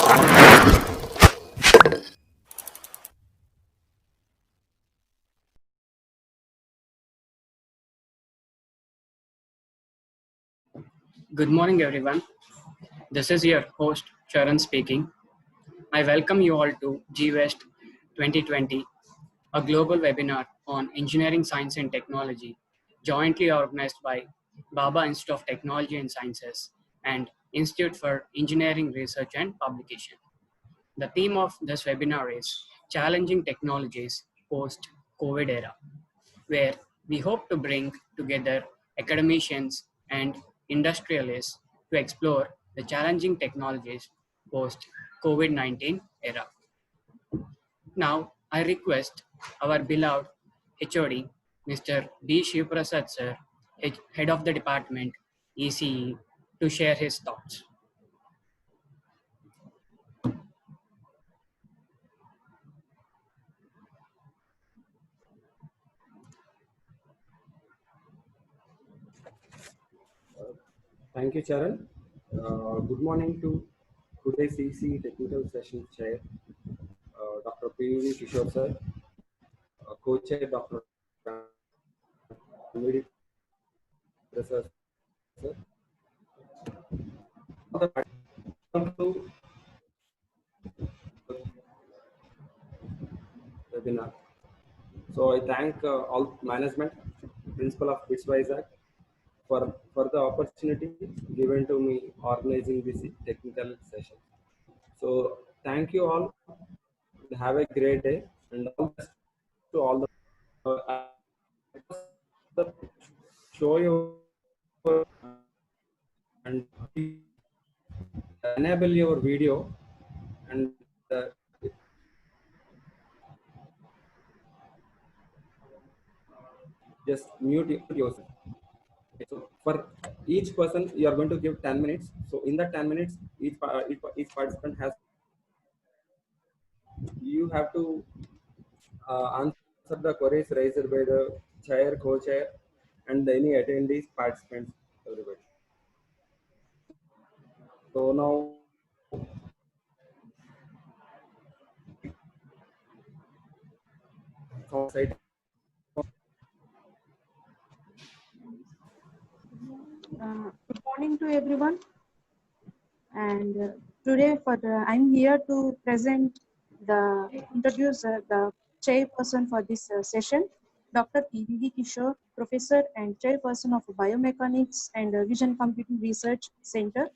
Good morning, everyone. This is your host, Sharan speaking. I welcome you all to GWest 2020, a global webinar on engineering, science, and technology, jointly organized by Baba Institute of Technology and Sciences and Institute for Engineering Research and Publication. The theme of this webinar is Challenging Technologies Post-COVID Era, where we hope to bring together academicians and industrialists to explore the challenging technologies post COVID-19 era. Now, I request our beloved HOD, Mr. D. Shivaprasad sir, head of the department, ECE, to share his thoughts. Thank you, Charan. Good morning to today's EC Technical Session Chair, Dr. P.V. Kishore sir, Co-Chair Dr. Ramidi Prasad sir. Welcome to webinar. So I thank all management, principal of BITS Vizag, for the opportunity given to me organizing this technical session. So thank you all. Have a great day and all the best to all the show your and enable your video and just mute yourself. So for each person, you are going to give 10 minutes. So in that 10 minutes, each participant has, you have to answer the queries raised by the chair, co-chair, and any attendees, participants, everybody. So now, Good morning to everyone, and today I'm here to introduce the chairperson for this session, Dr. P.V. Kishore, Professor and Chairperson of Biomechanics and Vision Computing Research Center,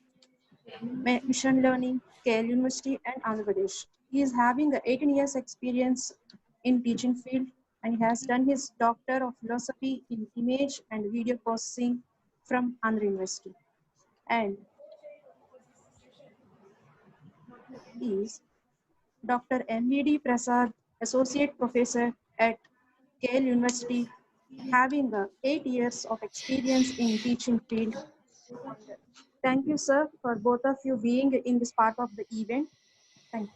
Machine Learning, KL University, and Andhra Pradesh. He is having 18 years experience in teaching field, and he has done his Doctor of Philosophy in Image and Video Processing from Andhra University. And is Dr. M.V.D. Prasad, Associate Professor at KL University, having 8 years of experience in teaching field. Thank you, sir, for both of you being in this part of the event. Thank you.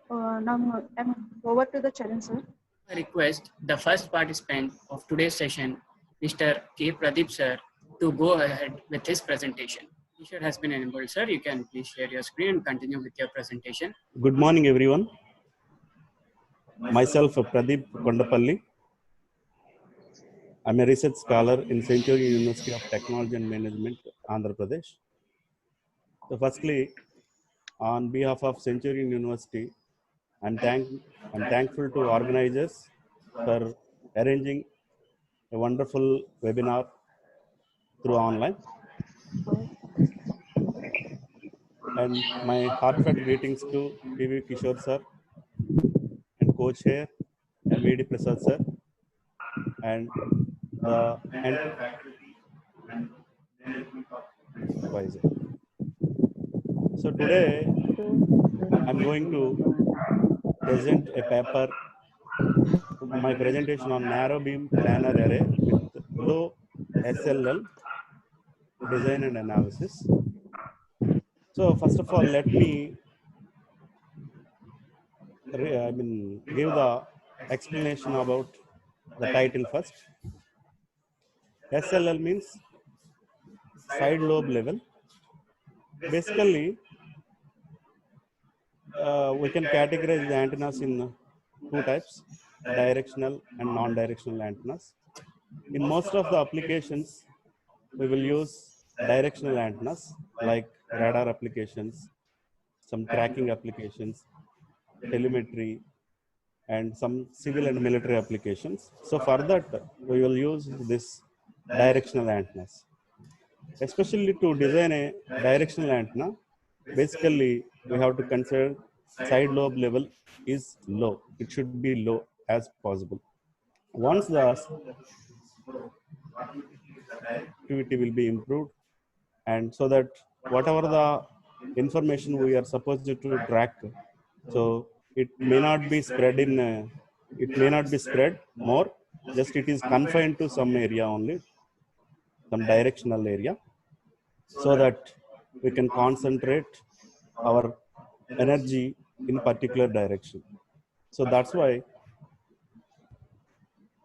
Now I'm over to the Charan, sir. I request the first participant of today's session, Mr. K. Pradeep sir, to go ahead with his presentation. T-shirt has been enabled, sir. You can please share your screen and continue with your presentation. Good morning, everyone. Myself, Pradeep Kondapalli. I'm a research scholar in Centurion University of Technology and Management, Andhra Pradesh. So firstly, on behalf of Centurion University, I'm thankful to organizers for arranging a wonderful webinar through online. And my heartfelt greetings to P.V. Kishore sir and co-chair M.V.D. Prasad sir and the entire faculty and management of Vizag. So today I'm going to present a paper, my presentation on narrow beam planar array with low SLL design and analysis. So first of all, let me give the explanation about the title first. SLL means side lobe level. Basically, we can categorize the antennas in two types, directional and non-directional antennas. In most of the applications, we will use directional antennas like radar applications, some tracking applications, telemetry, and some civil and military applications. So for that, we will use this directional antennas. Especially to design a directional antenna, basically we have to consider side lobe level is low. It should be low as possible. Once the activity will be improved, and so that whatever the information we are supposed to track, so it may not be spread in it may not be spread more, just it is confined to some area only, some directional area, so that we can concentrate our energy in particular direction. So that's why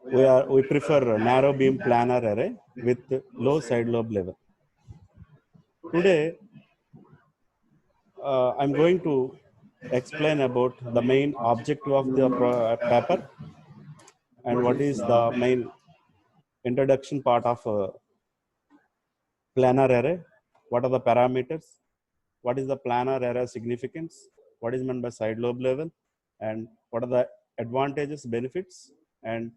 we prefer narrow beam planar array with low side lobe level. Today, I'm going to explain about the main objective of the paper and what is the main introduction part of planar array, what are the parameters, what is the planar array significance, what is meant by side lobe level, and what are the advantages, benefits, and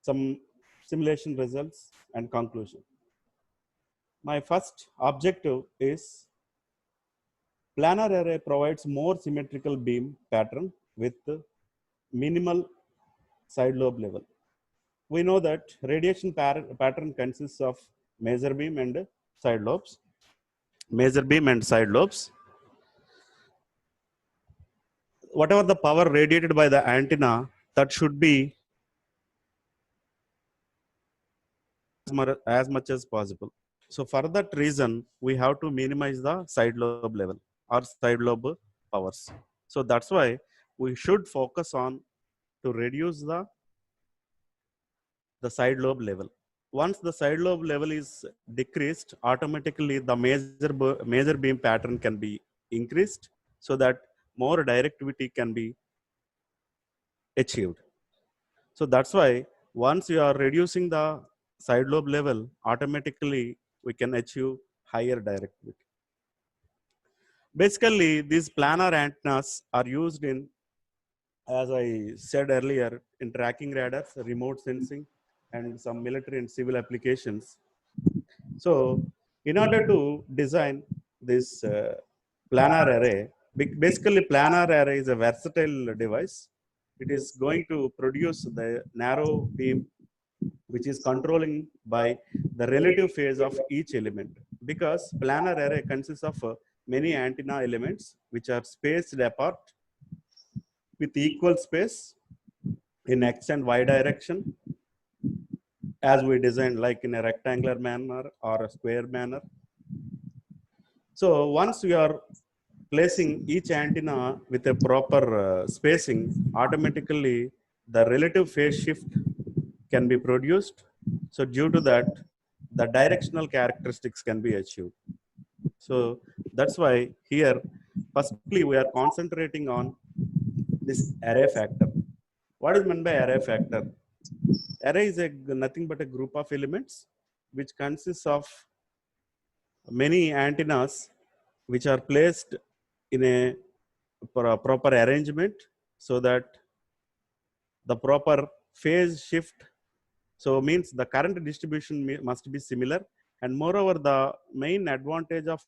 some simulation results and conclusion. My first objective is planar array provides more symmetrical beam pattern with minimal side lobe level. We know that radiation pattern consists of major beam and side lobes. Major beam and side lobes. Whatever the power radiated by the antenna, that should be as much as possible. So for that reason, we have to minimize the side lobe level or side lobe powers. So that's why we should focus on to reduce the side lobe level. Once the side lobe level is decreased, automatically the major beam pattern can be increased, so that more directivity can be achieved. So that's why once you are reducing the side lobe level, automatically we can achieve higher directivity. Basically, these planar antennas are used in, as I said earlier, in tracking radars, remote sensing, and some military and civil applications. So in order to design this planar array, basically planar array is a versatile device. It is going to produce the narrow beam which is controlling by the relative phase of each element, because planar array consists of many antenna elements which are spaced apart with equal space in x and y direction, as we designed, like in a rectangular manner or a square manner. So once we are placing each antenna with a proper spacing, automatically the relative phase shift can be produced. So due to that, the directional characteristics can be achieved. So that's why here, firstly, we are concentrating on this array factor. What is meant by array factor? Array is nothing but a group of elements which consists of many antennas which are placed in a proper arrangement, so that the proper phase shift, so means the current distribution must be similar, and moreover the main advantage of,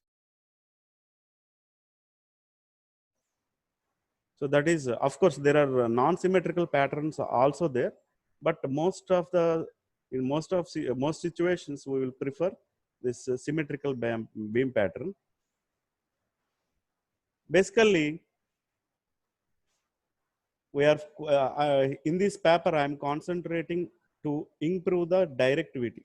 so that is, of course there are non-symmetrical patterns also there, but in most situations we will prefer this symmetrical beam pattern. Basically, we are in this paper I am concentrating to improve the directivity,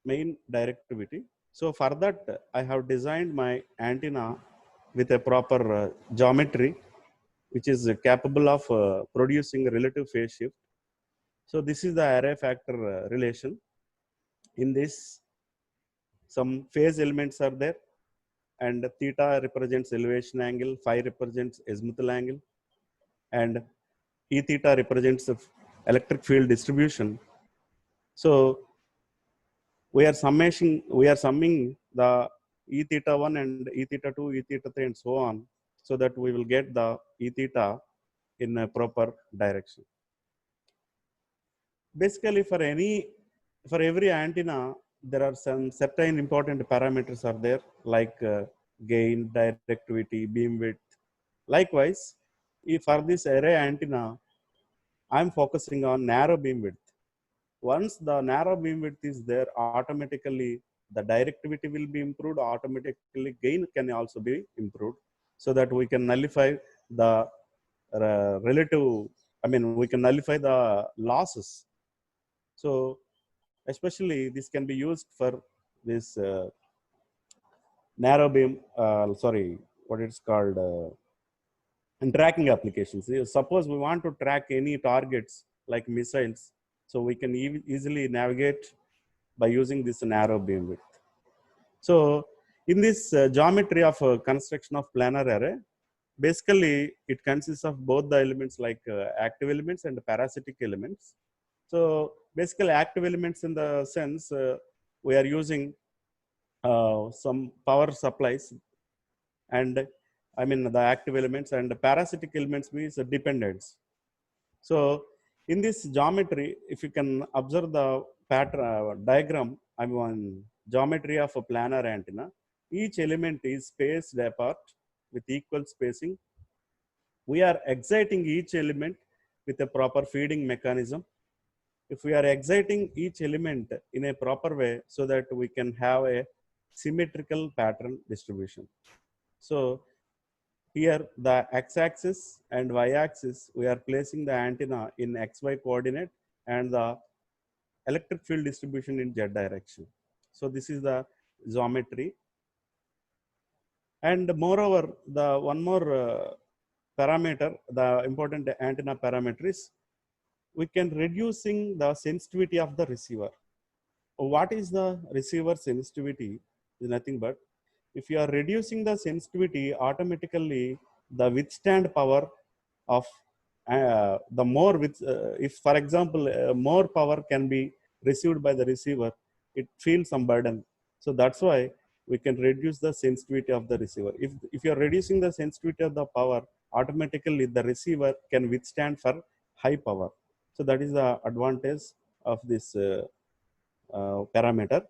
main directivity. So for that, I have designed my antenna with a proper geometry which is capable of producing relative phase shift. So this is the array factor relation. In this, some phase elements are there, and theta represents elevation angle, phi represents azimuthal angle, and E theta represents the electric field distribution. So we are summing the E theta 1 and E theta 2, E theta 3, and so on, so that we will get the E theta in a proper direction. Basically, for every antenna, there are some certain important parameters are there, like gain, directivity, beam width. Likewise, if for this array antenna, I'm focusing on narrow beam width. Once the narrow beam width is there, automatically the directivity will be improved, automatically gain can also be improved, so that we can nullify the we can nullify the losses. So especially this can be used for this narrow beam, what it's called, and tracking applications. Suppose we want to track any targets like missiles, so we can easily navigate by using this narrow beam width. So in this geometry of construction of planar array, basically it consists of both the elements, like active elements and parasitic elements. So basically active elements in the sense we are using some power supplies, and the active elements, and the parasitic elements means the dependents. So in this geometry, if you can observe the pattern diagram, geometry of a planar antenna, each element is spaced apart with equal spacing. We are exciting each element with a proper feeding mechanism. If we are exciting each element in a proper way, so that we can have a symmetrical pattern distribution. So here the x-axis and y-axis, we are placing the antenna in xy coordinate, and the electric field distribution in z direction. So this is the geometry. And moreover, the one more parameter, the important antenna parameter is, we can reducing the sensitivity of the receiver. What is the receiver sensitivity? Is nothing but, if you are reducing the sensitivity, automatically the withstand power of the more with if for example more power can be received by the receiver, it feels some burden. So that's why we can reduce the sensitivity of the receiver. If you are reducing the sensitivity of the power, automatically the receiver can withstand for high power. So that is the advantage of this parameter.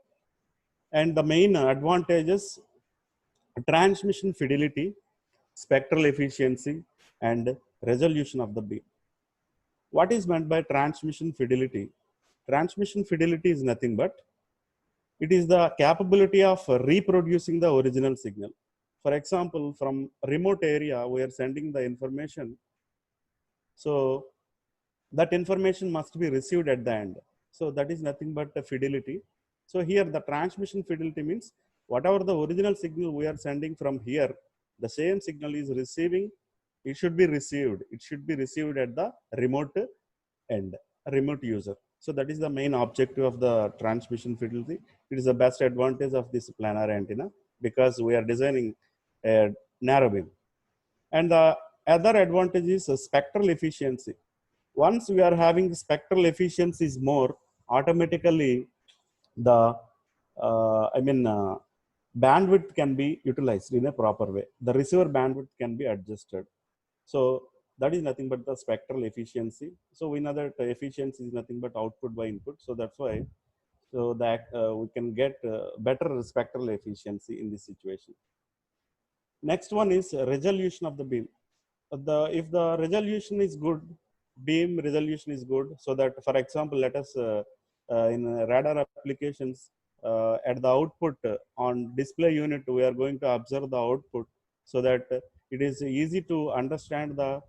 And the main advantages: transmission fidelity, spectral efficiency, and resolution of the beam. What is meant by transmission fidelity? Transmission fidelity is nothing but, it is the capability of reproducing the original signal. For example, from remote area, we are sending the information. So that information must be received at the end. So that is nothing but the fidelity. So here the transmission fidelity means, whatever the original signal we are sending from here, the same signal is receiving, it should be received. It should be received at the remote end, remote user. So that is the main objective of the transmission fidelity. It is the best advantage of this planar antenna, because we are designing a narrow beam. And the other advantage is spectral efficiency. Once we are having spectral efficiency is more, automatically the bandwidth can be utilized in a proper way. The receiver bandwidth can be adjusted. So that is nothing but the spectral efficiency. So we know that efficiency is nothing but output by input. So that's why, so that we can get better spectral efficiency in this situation. Next one is resolution of the beam. If the resolution is good, beam resolution is good, so that, for example, let us in radar applications, at the output on display unit, we are going to observe the output, so that it is easy to understand the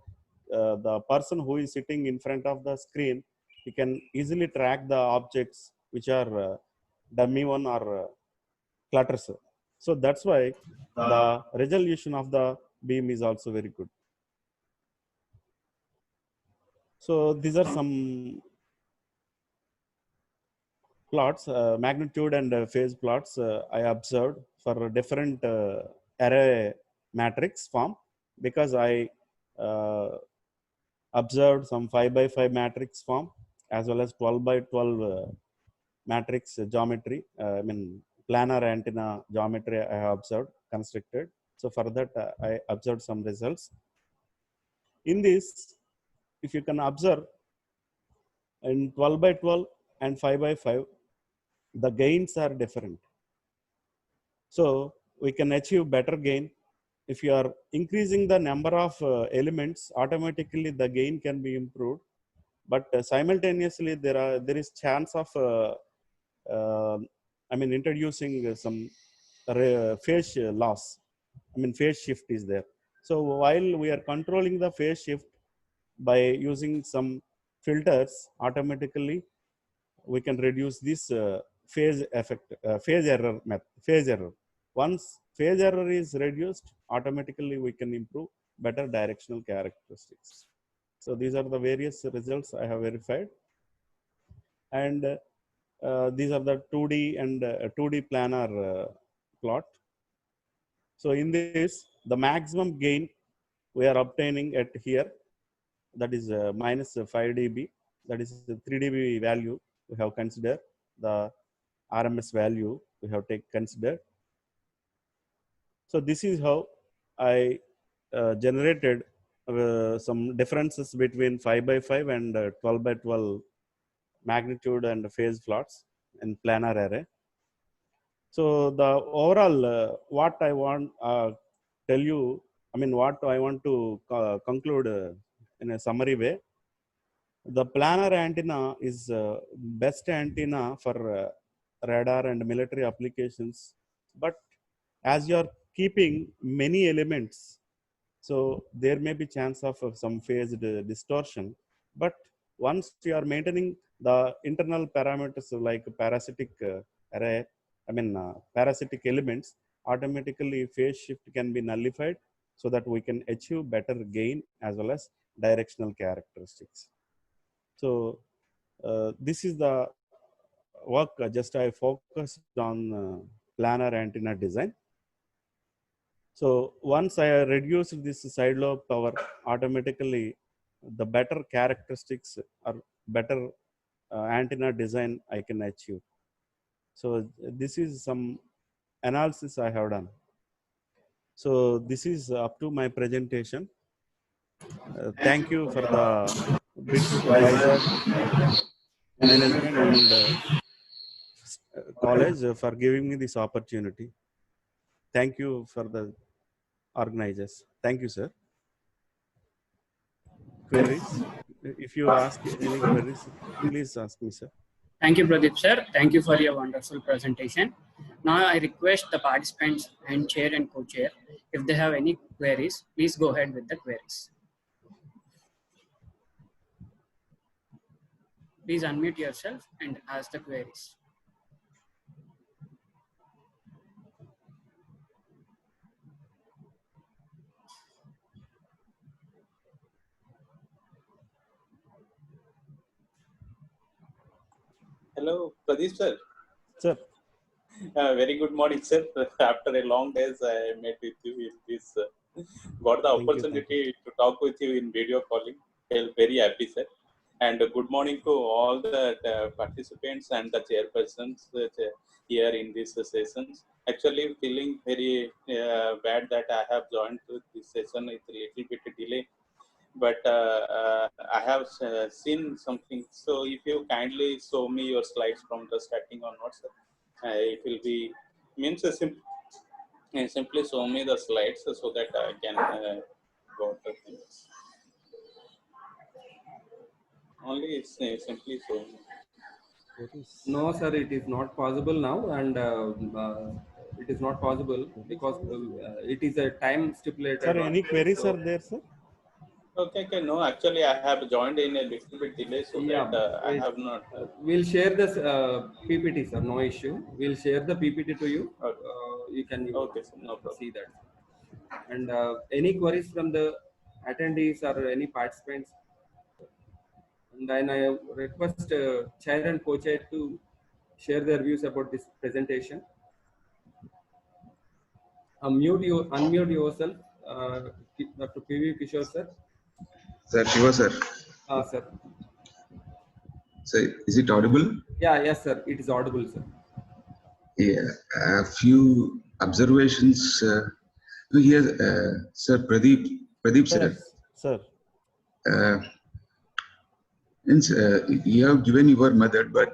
person who is sitting in front of the screen. He can easily track the objects which are dummy one or clutters. So that's why the resolution of the beam is also very good. So these are some plots, magnitude and phase plots, I observed for different array matrix form, because I observed some 5 by 5 matrix form as well as 12 by 12 matrix geometry. I mean planar antenna geometry I have observed constructed. So for that I observed some results. In this, if you can observe in 12 by 12 and 5 by 5, the gains are different. So we can achieve better gain. If you are increasing the number of elements, automatically the gain can be improved. But simultaneously there is chance of uh, I mean introducing some phase loss. I mean phase shift is there. So while we are controlling the phase shift by using some filters, automatically we can reduce this phase effect, phase error. Once phase error is reduced, automatically we can improve better directional characteristics. So these are the various results I have verified, and these are the 2D and 2D planar plot. So in this, the maximum gain we are obtaining at here, that is minus 5 dB, that is the 3 dB value we have considered, the RMS value we have considered. So this is how I generated some differences between 5 by 5 and 12 by 12 magnitude and phase plots in planar array. So the overall, what I want tell you, I mean, what I want to conclude in a summary way, the planar antenna is best antenna for radar and military applications. But as you are keeping many elements, so there may be chance of some phased distortion. But once you are maintaining the internal parameters like parasitic array, I mean parasitic elements, automatically phase shift can be nullified, so that we can achieve better gain as well as directional characteristics. So this is the work just I focused on planar antenna design. So once I reduced this side lobe power, automatically the better characteristics or better antenna design I can achieve. So this is some analysis I have done. So this is up to my presentation. Thank you for the BITS Vizag management and college for giving me this opportunity. Thank you for the organizers. Thank you, sir. Queries? If you ask any queries, please ask me, sir. Thank you, Pradeep sir. Thank you for your wonderful presentation. Now I request the participants and chair and co-chair, if they have any queries, please go ahead with the queries. Please unmute yourself and ask the queries. Hello, Pradeep sir. Sir. Very good morning, sir. After a long days, I met with you in this. Got the opportunity to talk with you in video calling. Feel very happy, sir. And good morning to all the participants and the chairpersons here in these sessions. Actually, feeling very bad that I have joined this session with a little bit delay. But I have seen something. So if you kindly show me your slides from the starting onwards, it will be means simply show me the slides so that I can go to things. Only simply show me. No, sir, it is not possible now, and it is not possible because it is a time stipulated. Sir, any queries are there, sir? Okay, no, actually I have joined in a little bit delay, so yeah, that I have not. We'll share this PPT, sir, no issue. We'll share the PPT to you. Okay. You can okay, sir, no problem. see that. And any queries from the attendees or any participants? And then I request chair and co-chair to share their views about this presentation. Unmute yourself, Dr. P.V. Kishore sir. Sir, Shiva sir. Sir. So, is it audible? Yeah, yes, sir. It is audible, sir. Yeah, a few observations. Here, sir, Pradeep sir. Sir. Means, you have given your method, but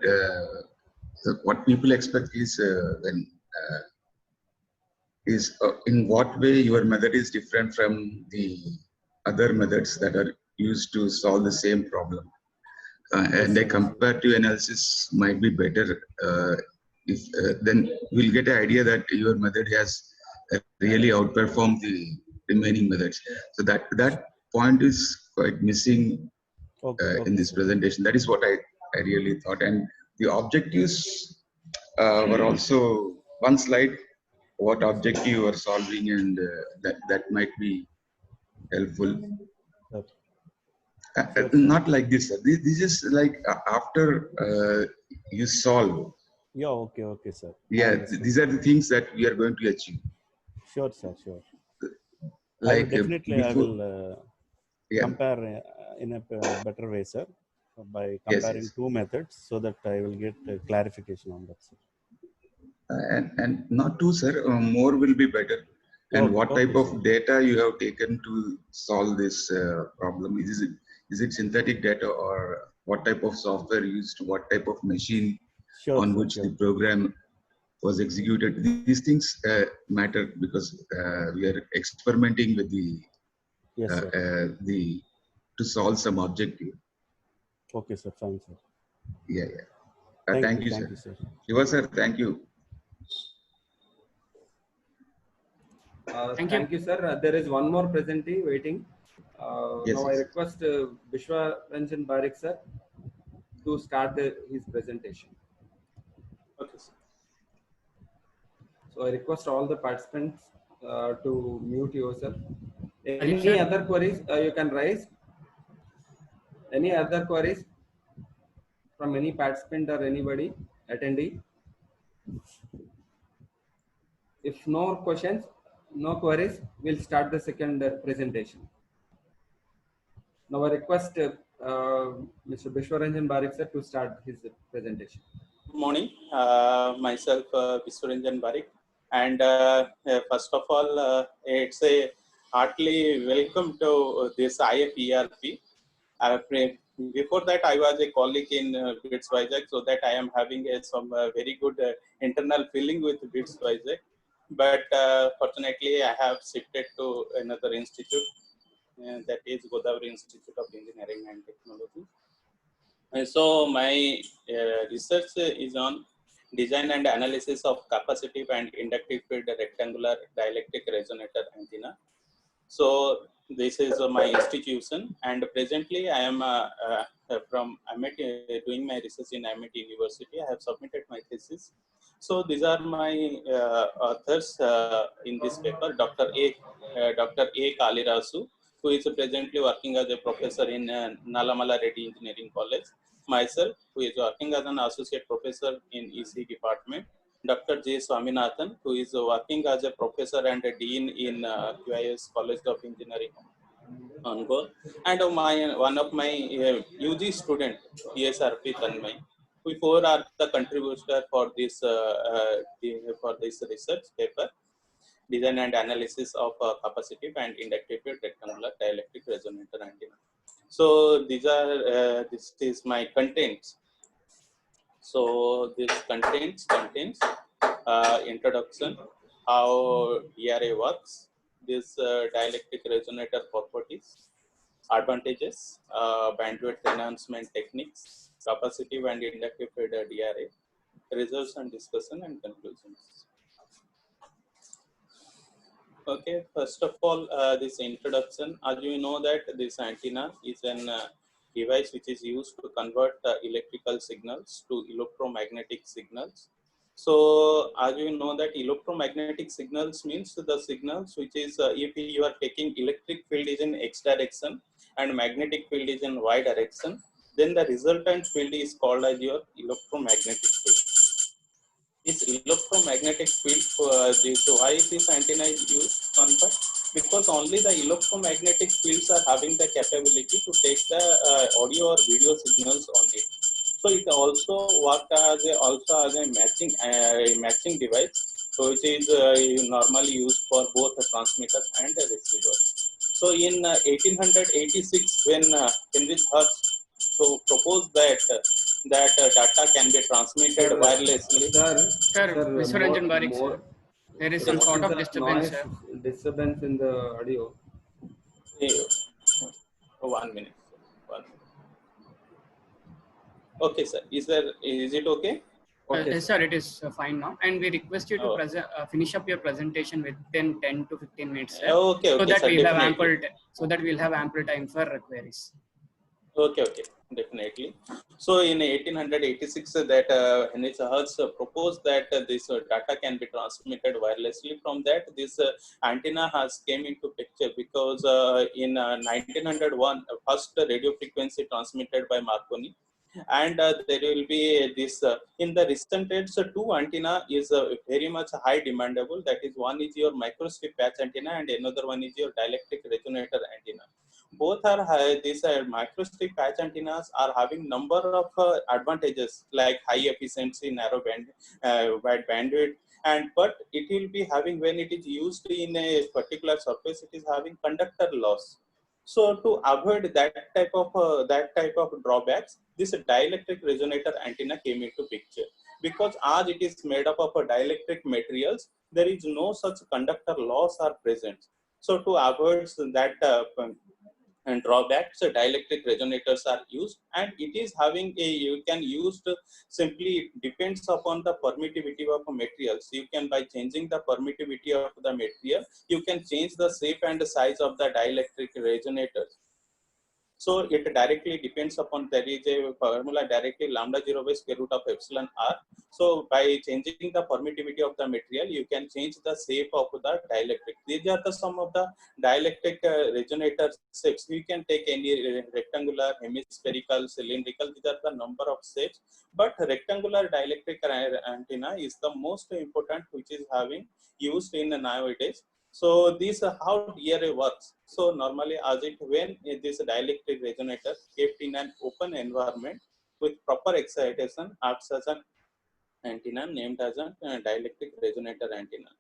what people expect is in what way your method is different from the other methods that are used to solve the same problem. And a comparative analysis might be better if then we'll get an idea that your method has really outperformed the remaining methods. So that point is quite missing in this presentation. That is what I really thought. And the objectives were also one slide, what objective you are solving, and that might be helpful. Not like this, sir. This is like after you solve. Yeah, okay, sir. Yeah, these are the things that we are going to achieve. Sure, sir, sure. Like I will compare in a better way, sir, by comparing two methods, so that I will get clarification on that, sir. And not two, sir. More will be better. And what type of data you have taken to solve this problem? Is it synthetic data, or what type of software used? What type of machine on which the program was executed? These things matter because we are experimenting with to solve some objective. Okay, sir. Fine, sir. Yeah. Thank you, sir. Shiva sir, thank you. Thank you, sir. There is one more presentee waiting. Now I request Vishwa Ranjan Barik sir to start his presentation. Okay, sir. So I request all the participants to mute yourself. Any other queries you can raise? Any other queries from any participant or anybody attendee? If no questions, no queries, we'll start the second presentation. Now I request Mr. Vishwaranjan Barik sir to start his presentation. Good morning. Myself, Vishwaranjan Barik. And first of all, it's a heartily welcome to this IFERP. Before that, I was a colleague in BITS Vizag, so that I am having some very good internal feeling with BITS Vizag. But fortunately, I have shifted to another institute, that is Godavari Institute of Engineering and Technology. And so my research is on design and analysis of capacitive and inductive field rectangular dielectric resonator antenna. So this is my institution, and presently I am from Amit, doing my research in Amit University. I have submitted my thesis. So these are my authors in this paper: Dr. A. Kalirasu, who is presently working as a professor in Nalamala Reddy Engineering College. Myself, who is working as an associate professor in EC department. Dr. J. Swaminathan, who is working as a professor and a dean in QIS College of Engineering, Angkor, and one of my UG student, ESRP Tanmay. We four are the contributors for this research paper, design and analysis of capacitive and inductive rectangular dielectric resonator antenna. So these are this is my contents. So this contains introduction, how DRA works, this dielectric resonator properties, advantages, bandwidth enhancement techniques, capacitive and inductive field DRA, results and discussion and conclusions. Okay, first of all, this introduction, as you know that this antenna is an device which is used to convert electrical signals to electromagnetic signals. So as you know that electromagnetic signals means the signals which is if you are taking electric field is in X direction and magnetic field is in Y direction, then the resultant field is called as your electromagnetic field. this electromagnetic field, why this antenna is used, Convert? Because only the electromagnetic fields are having the capability to take the audio or video signals on it. So it also works as a matching device, so it is normally used for both a transmitter and a receiver. So in 1886, when Heinrich Hertz proposed that data can be transmitted wirelessly. Sir, Sir, Mr. Ranjan Barik, more, sir. There is sir, some what sort is of the disturbance, noise sir. disturbance in the audio? eh, 1 minute. 1 minute. Okay, sir. Is it okay? Okay, Yes, sir, it is fine now. And we request you to Oh. finish up your presentation within 10 to 15 minutes, sir. Okay, so that sir, we'll have definitely. ample time for queries. Okay, definitely. So in 1886, that Heinrich Hertz proposed that this data can be transmitted wirelessly. From that, this antenna has came into picture, because in 1901, first radio frequency transmitted by Marconi, and there will be this in the recent days, two antenna is very much high demandable. That is, one is your microstrip patch antenna and another one is your dielectric resonator antenna. Both are high. These microstrip patch antennas are having number of advantages, like high efficiency, narrow band, wide bandwidth, and but it will be having, when it is used in a particular surface, it is having conductor loss. So to avoid that type of drawbacks, this dielectric resonator antenna came into picture, because as it is made up of dielectric materials, there is no such conductor loss are present. So to avoid that and drawbacks, dielectric resonators are used, and it is having a, you can use simply depends upon the permittivity of materials. You can, by changing the permittivity of the material, you can change the shape and the size of the dielectric resonators. So it directly depends upon, there is a formula directly, lambda 0 by square root of epsilon r. So by changing the permittivity of the material, you can change the shape of the dielectric. These are the some of the dielectric resonator shapes. You can take any rectangular, hemispherical, cylindrical. These are the number of shapes. But rectangular dielectric antenna is the most important, which is having used in nowadays. So this how DRA works. So normally, as it, when this dielectric resonator kept in an open environment with proper excitation, acts as an antenna named as a dielectric resonator antenna.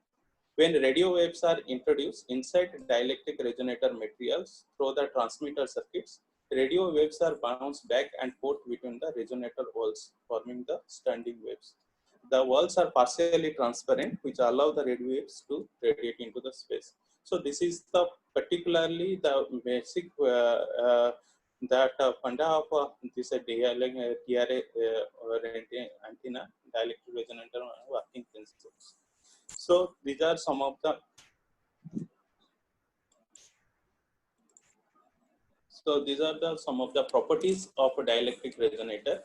When radio waves are introduced inside dielectric resonator materials through the transmitter circuits, radio waves are bounced back and forth between the resonator walls, forming the standing waves. The walls are partially transparent, which allow the radio waves to radiate into the space. So this is the particularly the basic that funda of this DRA or antenna, dielectric resonator working principles. So these are some of the some of the properties of a dielectric resonator.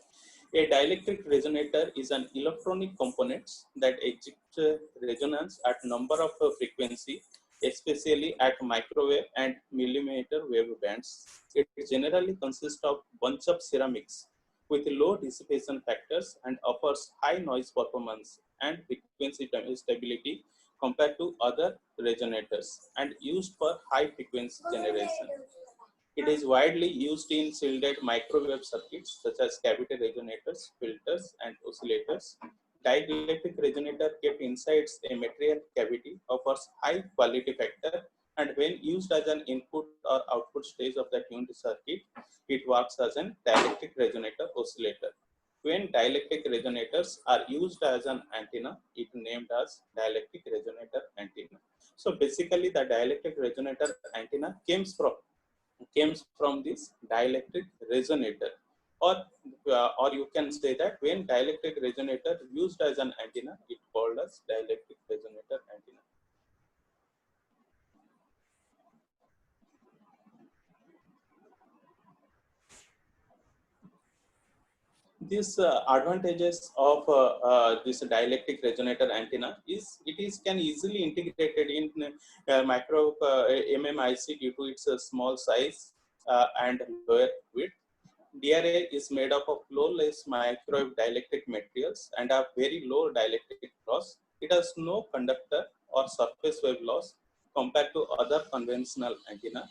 A dielectric resonator is an electronic component that exhibits resonance at number of frequency, especially at microwave and millimeter wave bands. It generally consists of bunch of ceramics with low dissipation factors and offers high noise performance and frequency stability compared to other resonators, and used for high frequency generation. It is widely used in shielded microwave circuits such as cavity resonators, filters, and oscillators. Dielectric resonator kept inside a material cavity offers high quality factor, and when used as an input or output stage of the tuned circuit, it works as an dielectric resonator oscillator. When dielectric resonators are used as an antenna, it named as dielectric resonator antenna. So basically, the dielectric resonator antenna came from this dielectric resonator, or you can say that when dielectric resonator used as an antenna, it called as dielectric resonator antenna. These advantages of this dielectric resonator antenna is it is can easily integrated in micro MMIC due to its small size and lower width. DRA is made up of low-less microwave dielectric materials and have very low dielectric loss. It has no conductor or surface wave loss compared to other conventional antenna.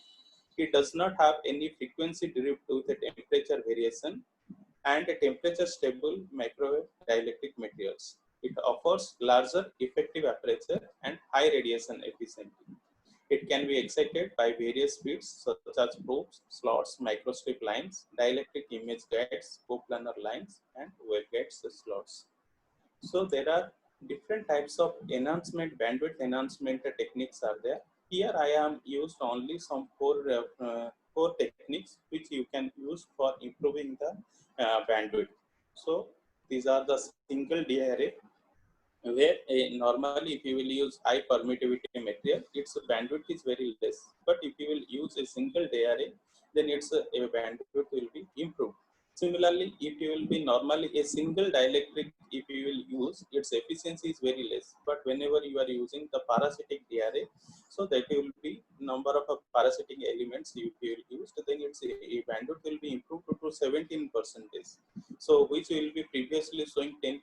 It does not have any frequency derived with a temperature variation and a temperature stable microwave dielectric materials. It offers larger effective aperture and high radiation efficiency. It can be excited by various speeds such as probes, slots, microstrip lines, dielectric image guides, coplanar lines, and waveguides slots. So there are different types of enhancement, bandwidth enhancement techniques are there. Here I am used only some four techniques which you can use for improving the bandwidth. So these are the single DRA, where normally if you will use high permittivity material, its bandwidth is very less. But if you will use a single DRA, then its a bandwidth will be improved. Similarly, if you will be normally a single dielectric, if you will use, its efficiency is very less. But whenever you are using the parasitic DRA, so that will be number of parasitic elements you will use, then its a bandwidth will be improved to 17%. So which will be previously showing 10%.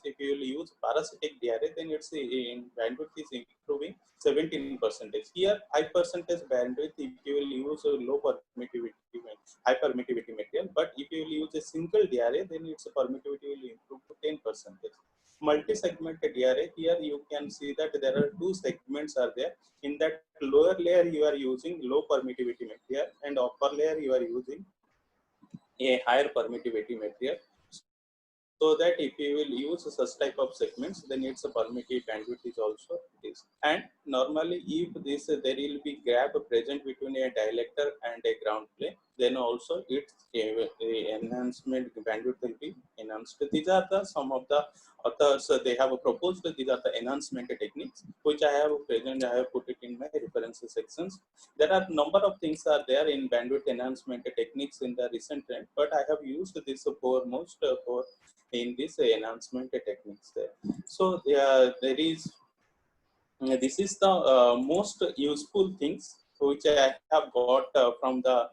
If you will use parasitic DRA, then its bandwidth is improving 17%. Here high percentage bandwidth if you will use a low permittivity, high permittivity material. But if you will use a single DRA, then its permittivity will improve to 10%. Multi-segment DRA, here you can see that there are two segments are there. In that lower layer you are using low permittivity material, and upper layer you are using a higher permittivity material, so that if you will use such type of segments, then its permittive bandwidth is also this. And normally if this there will be gap present between a dielector and a ground plane, then also its enhancement bandwidth will be enhanced. These are the some of the authors they have proposed. These are the enhancement techniques which I have present. I have put it in my reference sections. There are number of things are there in bandwidth enhancement techniques in the recent trend, but I have used this foremost for in this enhancement techniques there. So there is this is the most useful things which I have got from the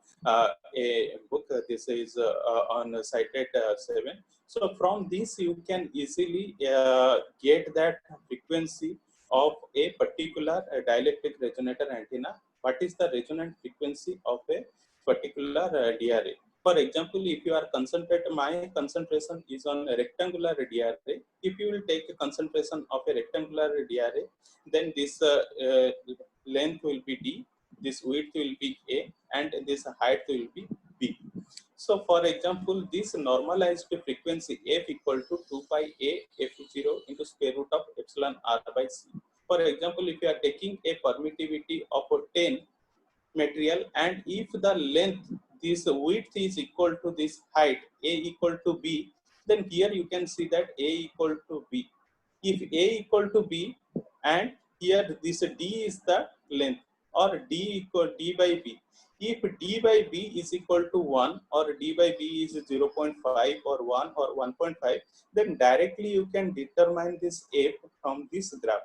a book. This is on cited 7. So from this you can easily get that frequency of a particular dielectric resonator antenna. What is the resonant frequency of a particular DRA? For example, if you are my concentration is on a rectangular DRA. If you will take a concentration of a rectangular DRA, then this length will be D, this width will be A, and this height will be B. So for example, this normalized frequency F equal to 2 pi A F0 into square root of epsilon R by C. For example, if you are taking a permittivity of 10 material, and if the length, this width is equal to this height, A equal to B, then here you can see that A equal to B. If A equal to B, and here this D is the length, or D equal D by B. If D by B is equal to 1, or D by B is 0.5 or 1 or 1.5, then directly you can determine this F from this graph.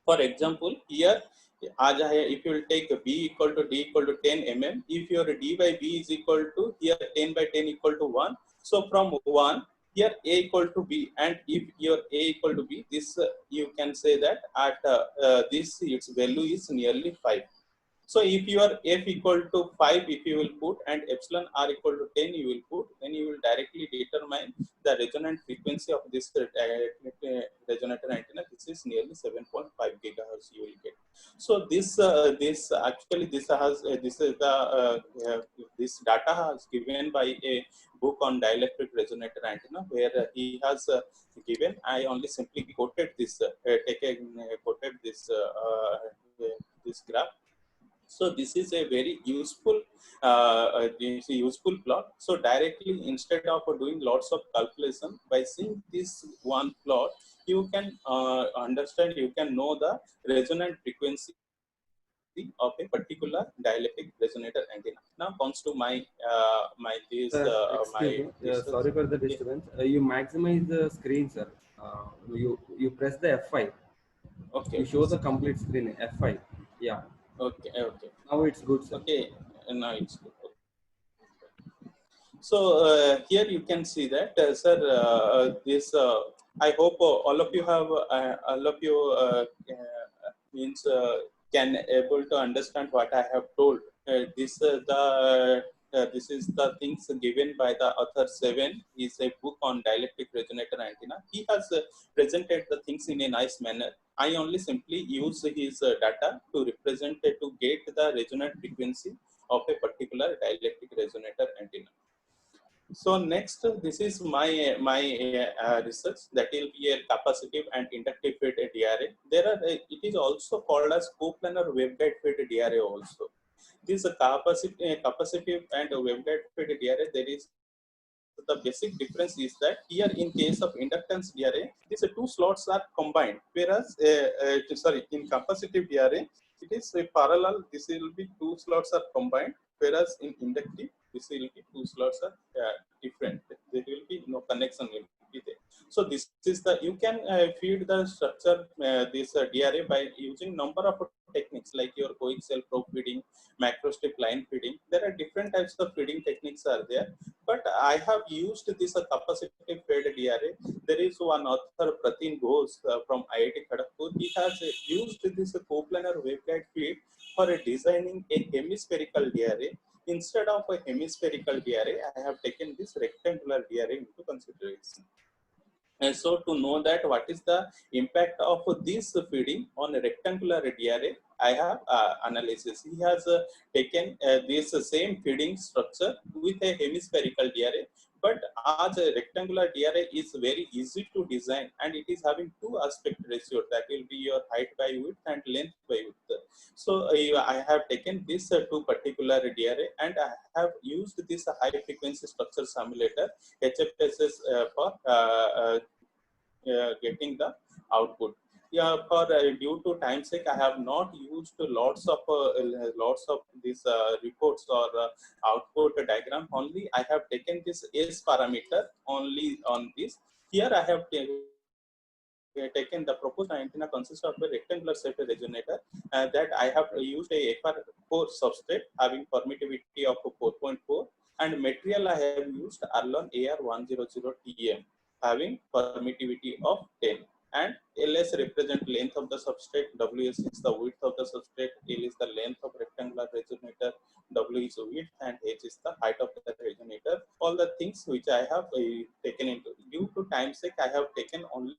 For example, here if you will take B equal to D equal to 10 mm, if your D by B is equal to here 10 by 10 equal to 1, so from 1 here A equal to B, and if your A equal to B, this you can say that at this its value is nearly 5. So if your F equal to 5, if you will put, and epsilon R equal to 10 you will put, then you will directly determine the resonant frequency of this resonator antenna. This is nearly 7.5 gigahertz you will get. So this actually this has this is the this data has given by a book on dielectric resonator antenna, where he has given. I only simply quoted this quoted this this graph. So this is a very useful plot. So directly, instead of doing lots of calculation, by seeing this one plot, you can understand, you can know the resonant frequency of a particular dielectric resonator antenna. Now comes to my sorry for the disturbance. You maximize the screen, sir. You press the F5. Okay. You show the complete screen. F5. Yeah. Okay. Okay. Now it's good, sir. Okay. Now it's good. So here you can see that, sir, this I hope all of you have, means can able to understand what I have told. This is the things given by the author 7. Is a book on dielectric resonator antenna. He has presented the things in a nice manner. I only simply use his data to represent to get the resonant frequency of a particular dielectric resonator antenna. So next, this is my research, that will be a capacitive and inductive fed DRA. There are it is also called as coplanar waveguide fed DRA also. This capacitive and waveguide fed DRA, there is the basic difference is that here in case of inductance DRA, these two slots are combined, whereas in capacitive DRA, it is a parallel. This will be two slots are combined, whereas in inductive, this will be two slots are different. There will be no connection will be there. So this is the, you can feed the structure this DRA by using number of techniques like your coaxial probe feeding, macrostrip line feeding. There are different types of feeding techniques are there, but I have used this capacitive fed DRA. There is one author, Pratin Ghosh from IIT Kharagpur. He has used this coplanar waveguide feed for designing a hemispherical DRA. Instead of a hemispherical DRA, I have taken this rectangular DRA into consideration. And so to know that what is the impact of this feeding on a rectangular DRA, I have analysis. He has taken this same feeding structure with a hemispherical DRA, but as a rectangular DRA is very easy to design, and it is having two aspect ratio, that will be your height by width and length by width. So I have taken this two particular DRA, and I have used this high frequency structure simulator HFSS for getting the output. Yeah, for due to time sake, I have not used lots of these reports or output diagram. Only I have taken this S parameter only on this. Here I have taken the proposed antenna consists of a rectangular set resonator that I have used a FR4 substrate having permittivity of 4.4, and material I have used Arlon AR100TM having permittivity of 10, and LS represent length of the substrate, WS is the width of the substrate, L is the length of rectangular resonator, W is width, and H is the height of the resonator. All the things which I have taken into, due to time sake, I have taken only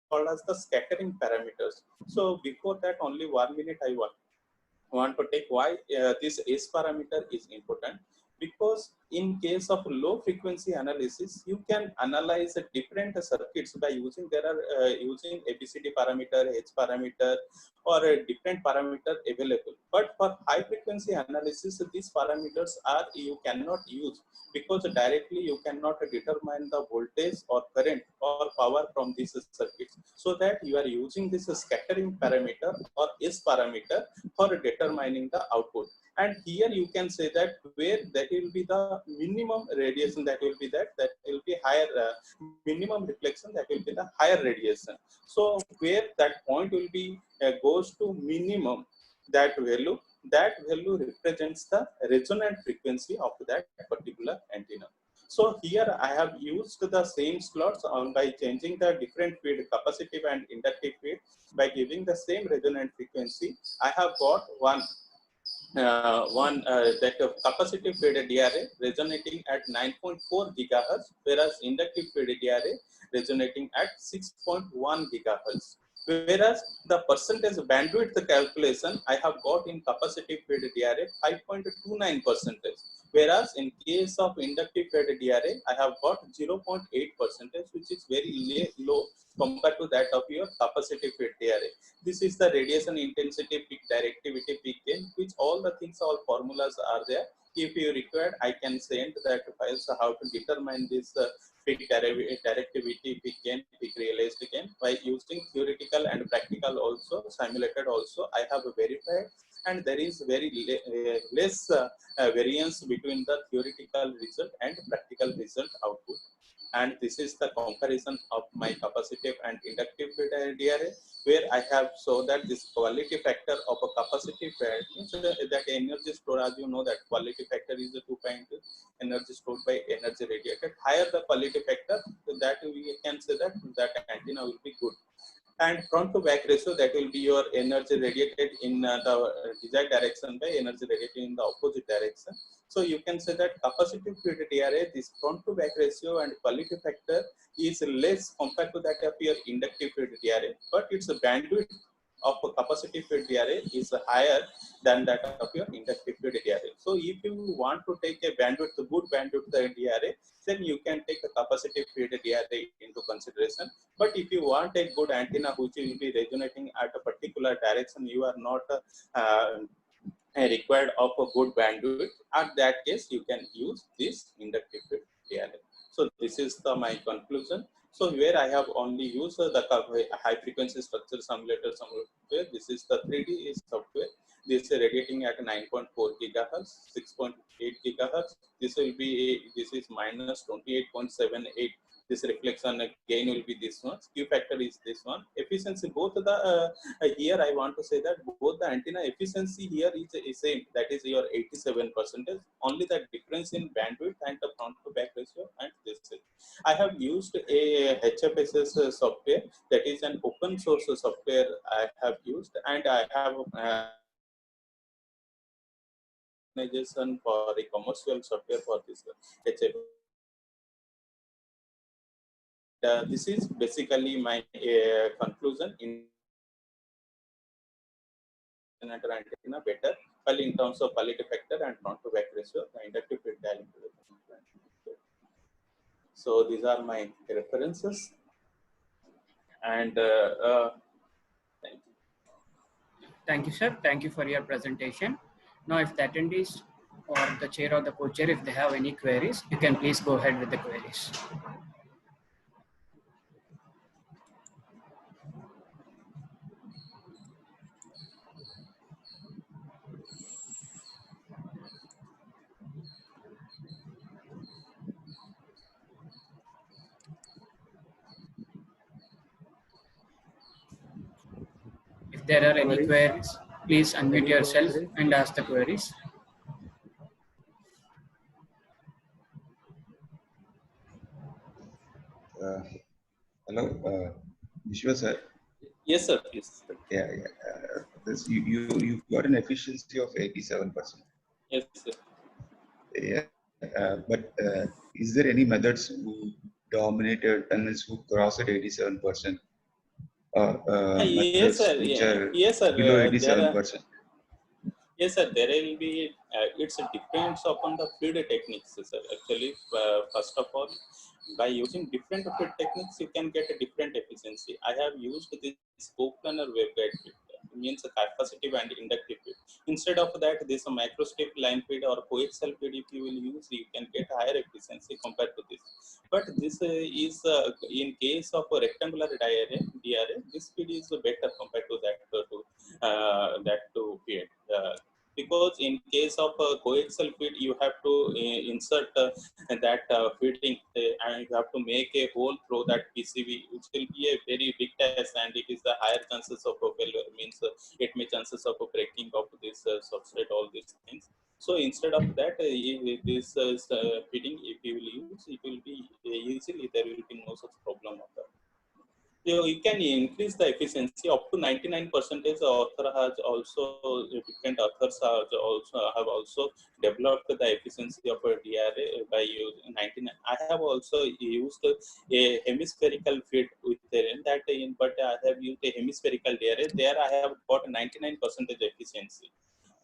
called as the scattering parameters. So before that, only 1 minute I want to take why this S parameter is important. Because in case of low frequency analysis, you can analyze different circuits by using, there are using ABCD parameter, H parameter, or a different parameter available. But for high frequency analysis, these parameters are you cannot use, because directly you cannot determine the voltage or current or power from these circuits. So that you are using this scattering parameter or S parameter for determining the output. And here you can say that where that will be the minimum radiation, that will be that will be higher minimum reflection, that will be the higher radiation. So where that point will be goes to minimum, that value represents the resonant frequency of that particular antenna. So here I have used the same slots by changing the different feed, capacitive and inductive feed. By giving the same resonant frequency, I have got that capacitive fed DRA resonating at 9.4 gigahertz, whereas inductive fed DRA resonating at 6.1 gigahertz. Whereas the percentage bandwidth calculation I have got in capacitive fed DRA 5.29%, whereas in case of inductive fed DRA I have got 0.8%, which is very low compared to that of your capacitive fed DRA. This is the radiation intensity, peak directivity, peak gain, which all the things, all formulas are there. If you require, I can send that files how to determine this peak directivity, peak gain, peak realized gain by using theoretical and practical also, simulated also. I have verified, and there is very less variance between the theoretical result and practical result output. and this is the comparison of my capacitive and inductive field DRA, where I have shown that this quality factor of a capacitive field means that energy stored, as you know, that quality factor is the 2.2 energy stored by energy radiated. Higher the quality factor, that we can say that antenna will be good. And front to back ratio, that will be your energy radiated in the desired direction by energy radiated in the opposite direction. So you can say that capacitive field DRA, this front to back ratio and quality factor is less compared to that of your inductive field DRA, but its bandwidth of a capacitive field DRA is higher than that of your inductive field DRA. So if you want to take a bandwidth, a good bandwidth DRA, then you can take a capacitive field DRA into consideration. But if you want a good antenna which will be resonating at a particular direction, you are not required of a good bandwidth. At that case, you can use this inductive field DRA. So this is my conclusion. So where I have only used the high frequency structure simulator software. This is the 3D software. This is radiating at 9.4 gigahertz, 6.8 gigahertz. This is minus 28.78. This reflection gain will be this one. Q factor is this one. Efficiency, both the here I want to say that both the antenna efficiency here is same. That is your 87%. Only the difference in bandwidth and the front to back ratio and this. I have used a HFSS software, that is an open source software I have used, and I have organization for a commercial software for this HFSS. This is basically my conclusion in antenna better, well, in terms of quality factor and front to back ratio, the inductive field diameter. So these are my references, and thank you. Thank you, sir. Thank you for your presentation. Now, if the attendees or the chair or the co-chair, if they have any queries, you can please go ahead with the queries. If there are any queries, please unmute yourself and ask the queries. Hello, Vishwa sir. Yes, sir. Please. Yeah. You got an efficiency of 87%. Yes, sir. Yeah, but is there any methods who dominated and who crossed at 87%? Yes, sir. Yes, sir. Below 87%. Yes, sir. There will be. It depends upon the field techniques, sir. Actually, first of all, by using different field techniques, you can get a different efficiency. I have used this spoken or waveguide field, means a capacitive and inductive field. Instead of that, this microstrip line feed or coaxial feed, if you will use, you can get higher efficiency compared to this. But this is in case of a rectangular DRA, this feed is better compared to that to feed. Because in case of coaxial feed, you have to insert that feeding and you have to make a hole through that PCB, which will be a very big task, and it is the higher chances of failure, means it may chances of breaking of this substrate, all these things. So instead of that, this feeding, if you will use, it will be easily, there will be no such problem of that. So you can increase the efficiency up to 99%. Author has also, different authors have also developed the efficiency of a DRA by using 99. I have also used a hemispherical feed with that, but I have used a hemispherical DRA. There I have got 99% efficiency.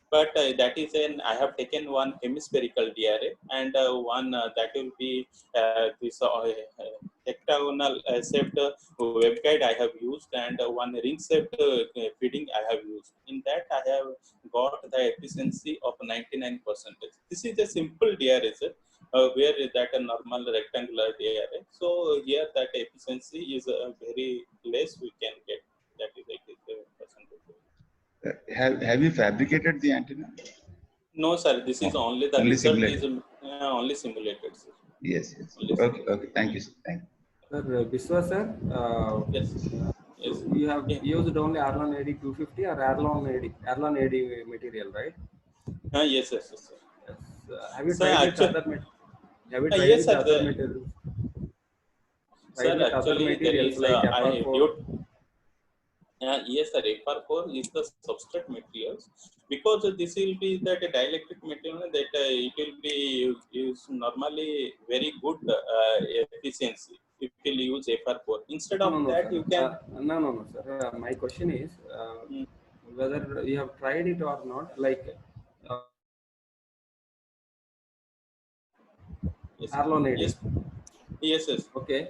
But that is I have taken one hemispherical DRA and one that will be this hectagonal shaped waveguide I have used, and one ring shaped feeding I have used. In that I have got the efficiency of 99%. This is a simple DRA, sir. Where that a normal rectangular DRA. So here that efficiency is very less, we can get that is 87%. Have you fabricated the antenna? No, sir. This is only the result simulated. Is only simulated, sir. Yes, yes. Yes. Okay, okay. Thank you, sir. Thank you. Sir, Biswa sir, Yes. so Yes. you have Yeah. used only Arlon AD 250 or Arlon AD material, right? Yes, yes, yes, sir. Yes. Have you So tried with actually, other Have you tried yes, with the sir. other materials? Sir, Tried with other actually, there materials is like I FR4? viewed. Yes, sir. FR4 is the substrate materials because this will be that dielectric material that it will be used normally very good efficiency if you use FR4. Instead No, of no, no, that, sir. you can. No, sir. My question is Mm, whether you have tried it or not. Like uh, yes, sir. Arlon AD. Yes, yes, yes, Okay.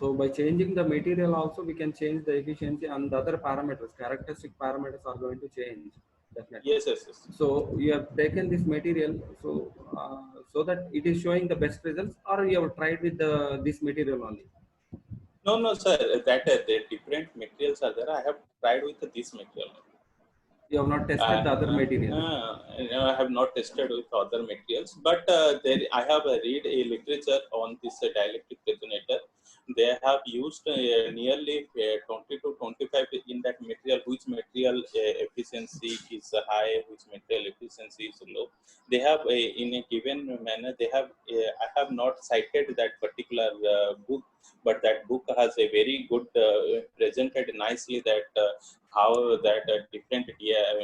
So by changing the material also we can change the efficiency and the other parameters, characteristic parameters are going to change definitely. yes, yes, yes. So you have taken this material so that it is showing the best results, or you have tried with this material only. No, no, sir. That the different materials are there. I have tried with this material. You have not tested Uh, the other materials. I have not tested with other materials, but I have read a literature on this dielectric resonator. They have used nearly 20 to 25 in that material, which material efficiency is high, which material efficiency is low. They have in a given manner. They have. I have not cited that particular book, but that book has a very good presented nicely that. How that different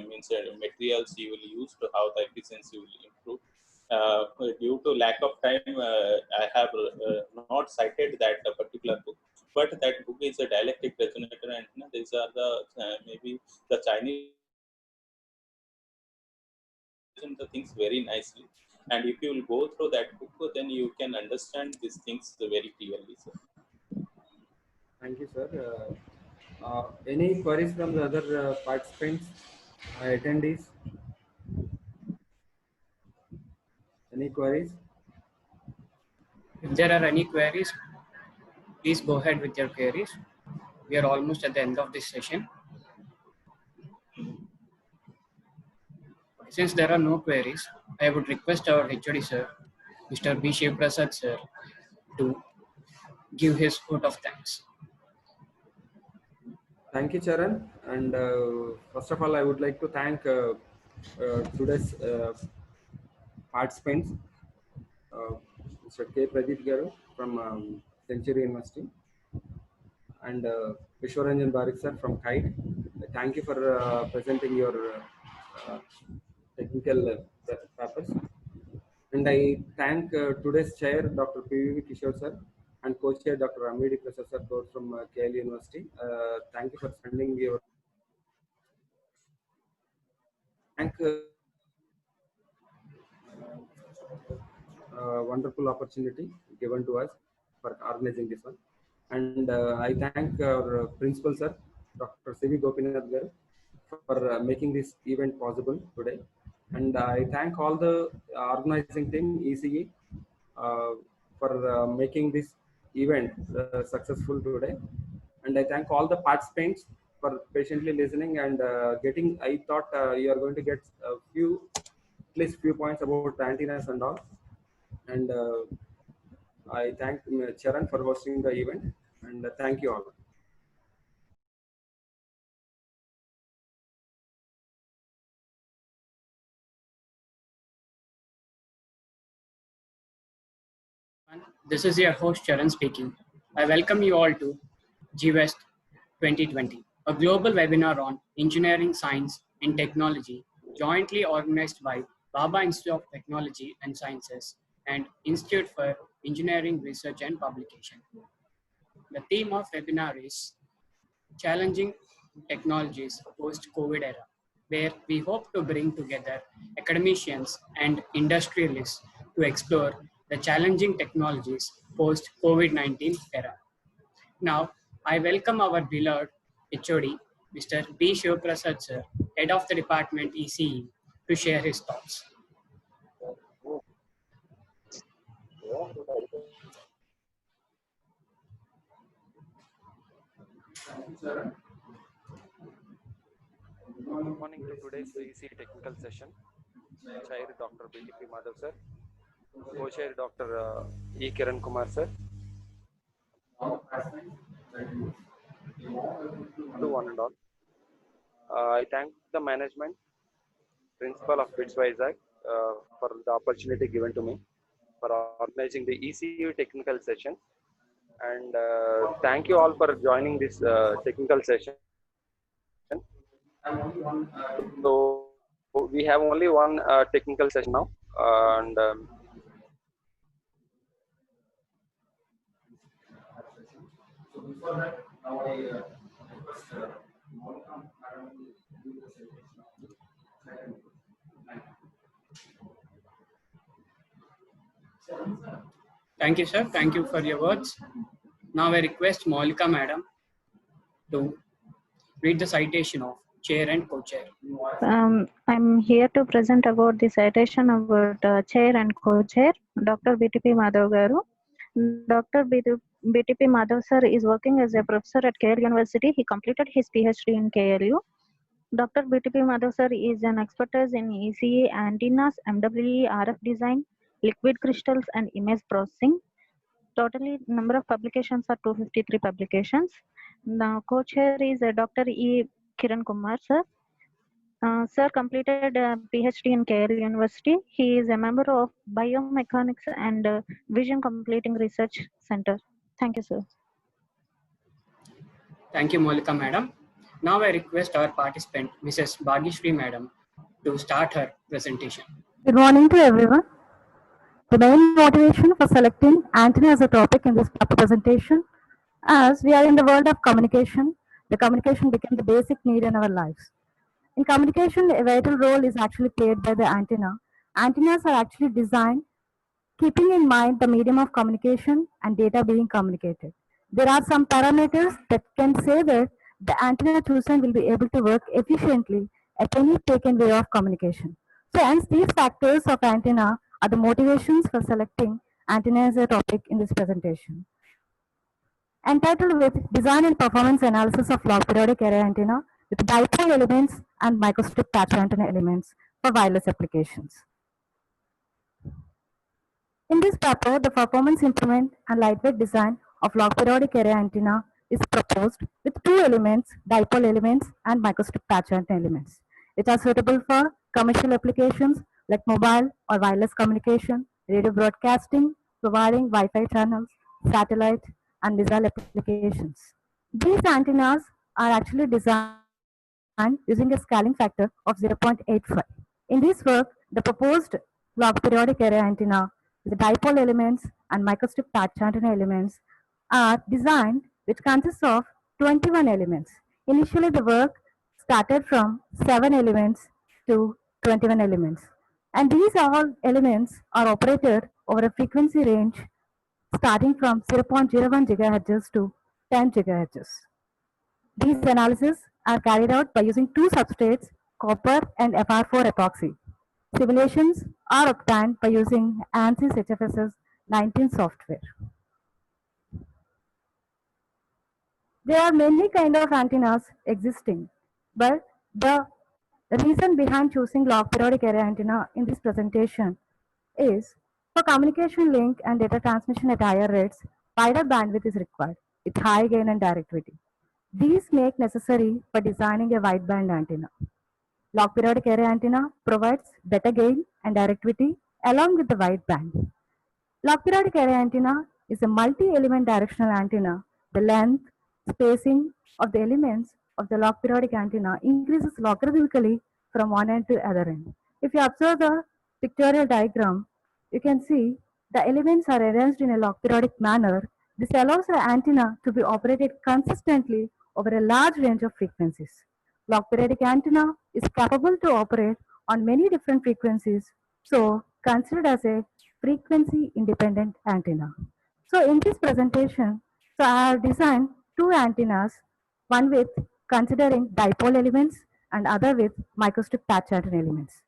means materials you will use to how the efficiency will improve. Due to lack of time, I have not cited that particular book, but that book is a dielectric resonator, and these are the maybe the Chinese present the things very nicely. And if you will go through that book, then you can understand these things very clearly. Sir. Thank you, sir. Any queries from the other participants, attendees? Any queries? If there are any queries, please go ahead with your queries. We are almost at the end of this session. Since there are no queries, I would request our HOD sir, Mr. B. Shiv Prasad sir, to give his vote of thanks. Thank you, Charan. And first of all, I would like to thank today's participants, uh, Mr. K. Pradeep Garu from Century University and Vishwaranjan Barik sir from KITE. Thank you for presenting your technical papers. And I thank today's chair, Dr. P.V. Kishore sir, and co-chair, Dr. Amidi Prasad sir, both from KL University. Thank you for sending your thank wonderful opportunity given to us for organizing this one. And I thank our principal sir, Dr. C.V. Gopinath Garu, for making this event possible today. And I thank all the organizing team, ECE, for making this event successful today. And I thank all the participants for patiently listening and getting. I thought you are going to get a few, at least few points about the antennas and all. And I thank Charan for hosting the event, and thank you all. This is your host Charan speaking. I welcome you all to GWest 2020, a global webinar on engineering, science, and technology, jointly organized by Bhabha Institute of Technology and Sciences and Institute for Engineering Research and Publication. The theme of webinar is Challenging Technologies Post-COVID Era, where we hope to bring together academicians and industrialists to explore the challenging technologies post-COVID-19 era. Now, I welcome our beloved HOD, Mr. B. Shivprasad sir, Head of the Department ECE, to share his thoughts. Good morning to today's EC technical session. Chair Dr. BTP Madhav sir. Co-chair Dr. E. Kiran Kumar sir. To one and all. I thank the management, principal of BITS Vizag for the opportunity given to me for organizing the ECU technical session. And thank you all for joining this technical session. So we have only one technical session now, and Thank you, sir. Thank you for your words. Now I request Moulika madam to read the citation of chair and co-chair. I'm here to present about the citation about chair and co-chair, Dr. BTP Madhav Garu. Dr. BTP Madhav sir is working as a professor at KL University. He completed his PhD in KLU. Dr. BTP Madhav sir is an expertise in ECE antennas, MWE, RF design, liquid crystals, and image processing. Totally number of publications are 253 publications. The co-chair is Dr. E. Kiran Kumar sir. Sir completed a PhD in KL University. He is a member of Biomechanics and Vision Completing Research Center. Thank you, sir. Thank you, Moulika madam. Now I request our participant, Mrs. Bhagishri madam, to start her presentation. Good morning to everyone. The main motivation for selecting antenna as a topic in this presentation, as we are in the world of communication, the communication became the basic need in our lives. In communication, a vital role is actually played by the antenna. Antennas are actually designed keeping in mind the medium of communication and data being communicated. There are some parameters that can say that the antenna chosen will be able to work efficiently at any taken way of communication. So hence these factors of antenna are the motivations for selecting antenna as a topic in this presentation. Entitled with Design and Performance Analysis of Log Periodic Array Antenna with dipole elements and microstrip patch antenna elements for wireless applications. In this paper, the performance improvement and lightweight design of log periodic array antenna is proposed with two elements, dipole elements and microstrip patch antenna elements, which are suitable for commercial applications like mobile or wireless communication, radio broadcasting, providing Wi-Fi channels, satellite, and missile applications. These antennas are actually designed using a scaling factor of 0.85. In this work, the proposed log periodic array antenna the dipole elements and microstrip patch antenna elements are designed which consists of 21 elements. Initially, the work started from 7 elements to 21 elements. And these all elements are operated over a frequency range starting from 0.01 GHz to 10 GHz. These analyses are carried out by using two substrates, copper and FR4 epoxy. Simulations are obtained by using ANSYS HFSS 19 software. There are many kinds of antennas existing, but the reason behind choosing log periodic array antenna in this presentation is for communication link and data transmission at higher rates, wider bandwidth is required with high gain and directivity. These make necessary for designing a wideband antenna. Log periodic array antenna provides better gain and directivity along with the wideband. Log periodic array antenna is a multi-element directional antenna. The length, spacing of the elements of the log periodic antenna increases logarithmically from one end to the other end. If you observe the pictorial diagram, you can see the elements are arranged in a log periodic manner. This allows the antenna to be operated consistently over a large range of frequencies. Log periodic antenna is capable to operate on many different frequencies, so considered as a frequency independent antenna. So in this presentation, I have designed two antennas, one with considering dipole elements and other with microstrip patch antenna elements.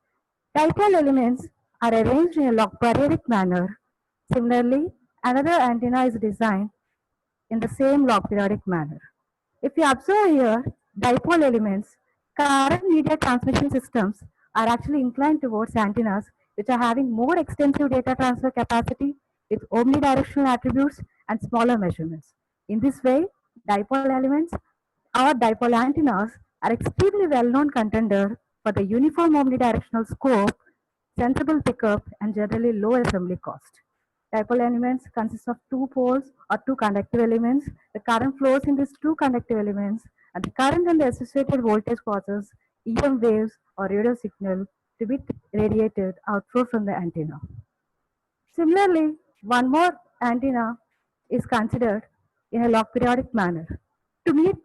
Dipole elements are arranged in a log periodic manner. Similarly, another antenna is designed in the same log periodic manner. If you observe here, dipole elements, current media transmission systems are actually inclined towards antennas which are having more extensive data transfer capacity with omnidirectional attributes and smaller measurements. In this way, dipole elements or dipole antennas are extremely well-known contender for the uniform omnidirectional scope, sensible pickup, and generally low assembly cost. Dipole elements consist of two poles or two conductive elements. The current flows in these two conductive elements, and the current and the associated voltage causes EM waves or radio signal to be radiated outflow from the antenna. Similarly, one more antenna is considered in a log periodic manner. To meet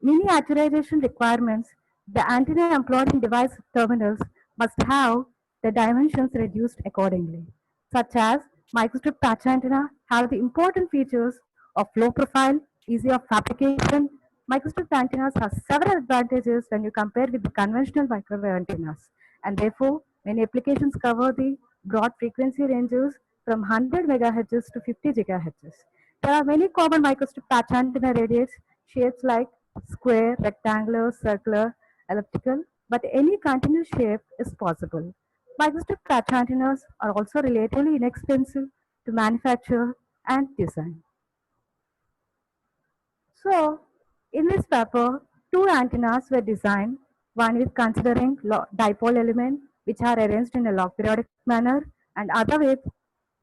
miniaturization requirements, the antenna employed in device terminals must have the dimensions reduced accordingly, such as microstrip patch antenna have the important features of low profile, easy of fabrication. Microstrip antennas have several advantages when you compare with the conventional microwave antennas, and therefore many applications cover the broad frequency ranges from 100 MHz to 50 GHz. There are many common microstrip patch antenna radiates, shapes like square, rectangular, circular, elliptical, but any continuous shape is possible. Microstrip patch antennas are also relatively inexpensive to manufacture and design. So, in this paper, two antennas were designed, one with considering dipole element which are arranged in a log periodic manner, and other with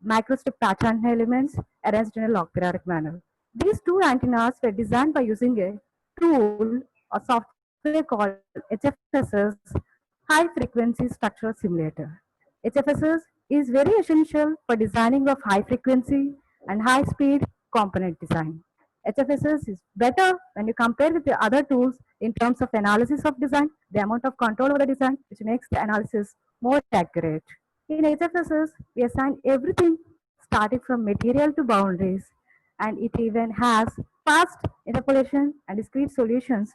microstrip patch antenna elements arranged in a log periodic manner. These two antennas were designed by using a tool or software called HFSS, High Frequency Structure Simulator. HFSS is very essential for designing of high frequency and high speed component design. HFSS is better when you compare with the other tools in terms of analysis of design, the amount of control over the design, which makes the analysis more accurate. In HFSS, we assign everything starting from material to boundaries, and it even has fast interpolation and discrete solutions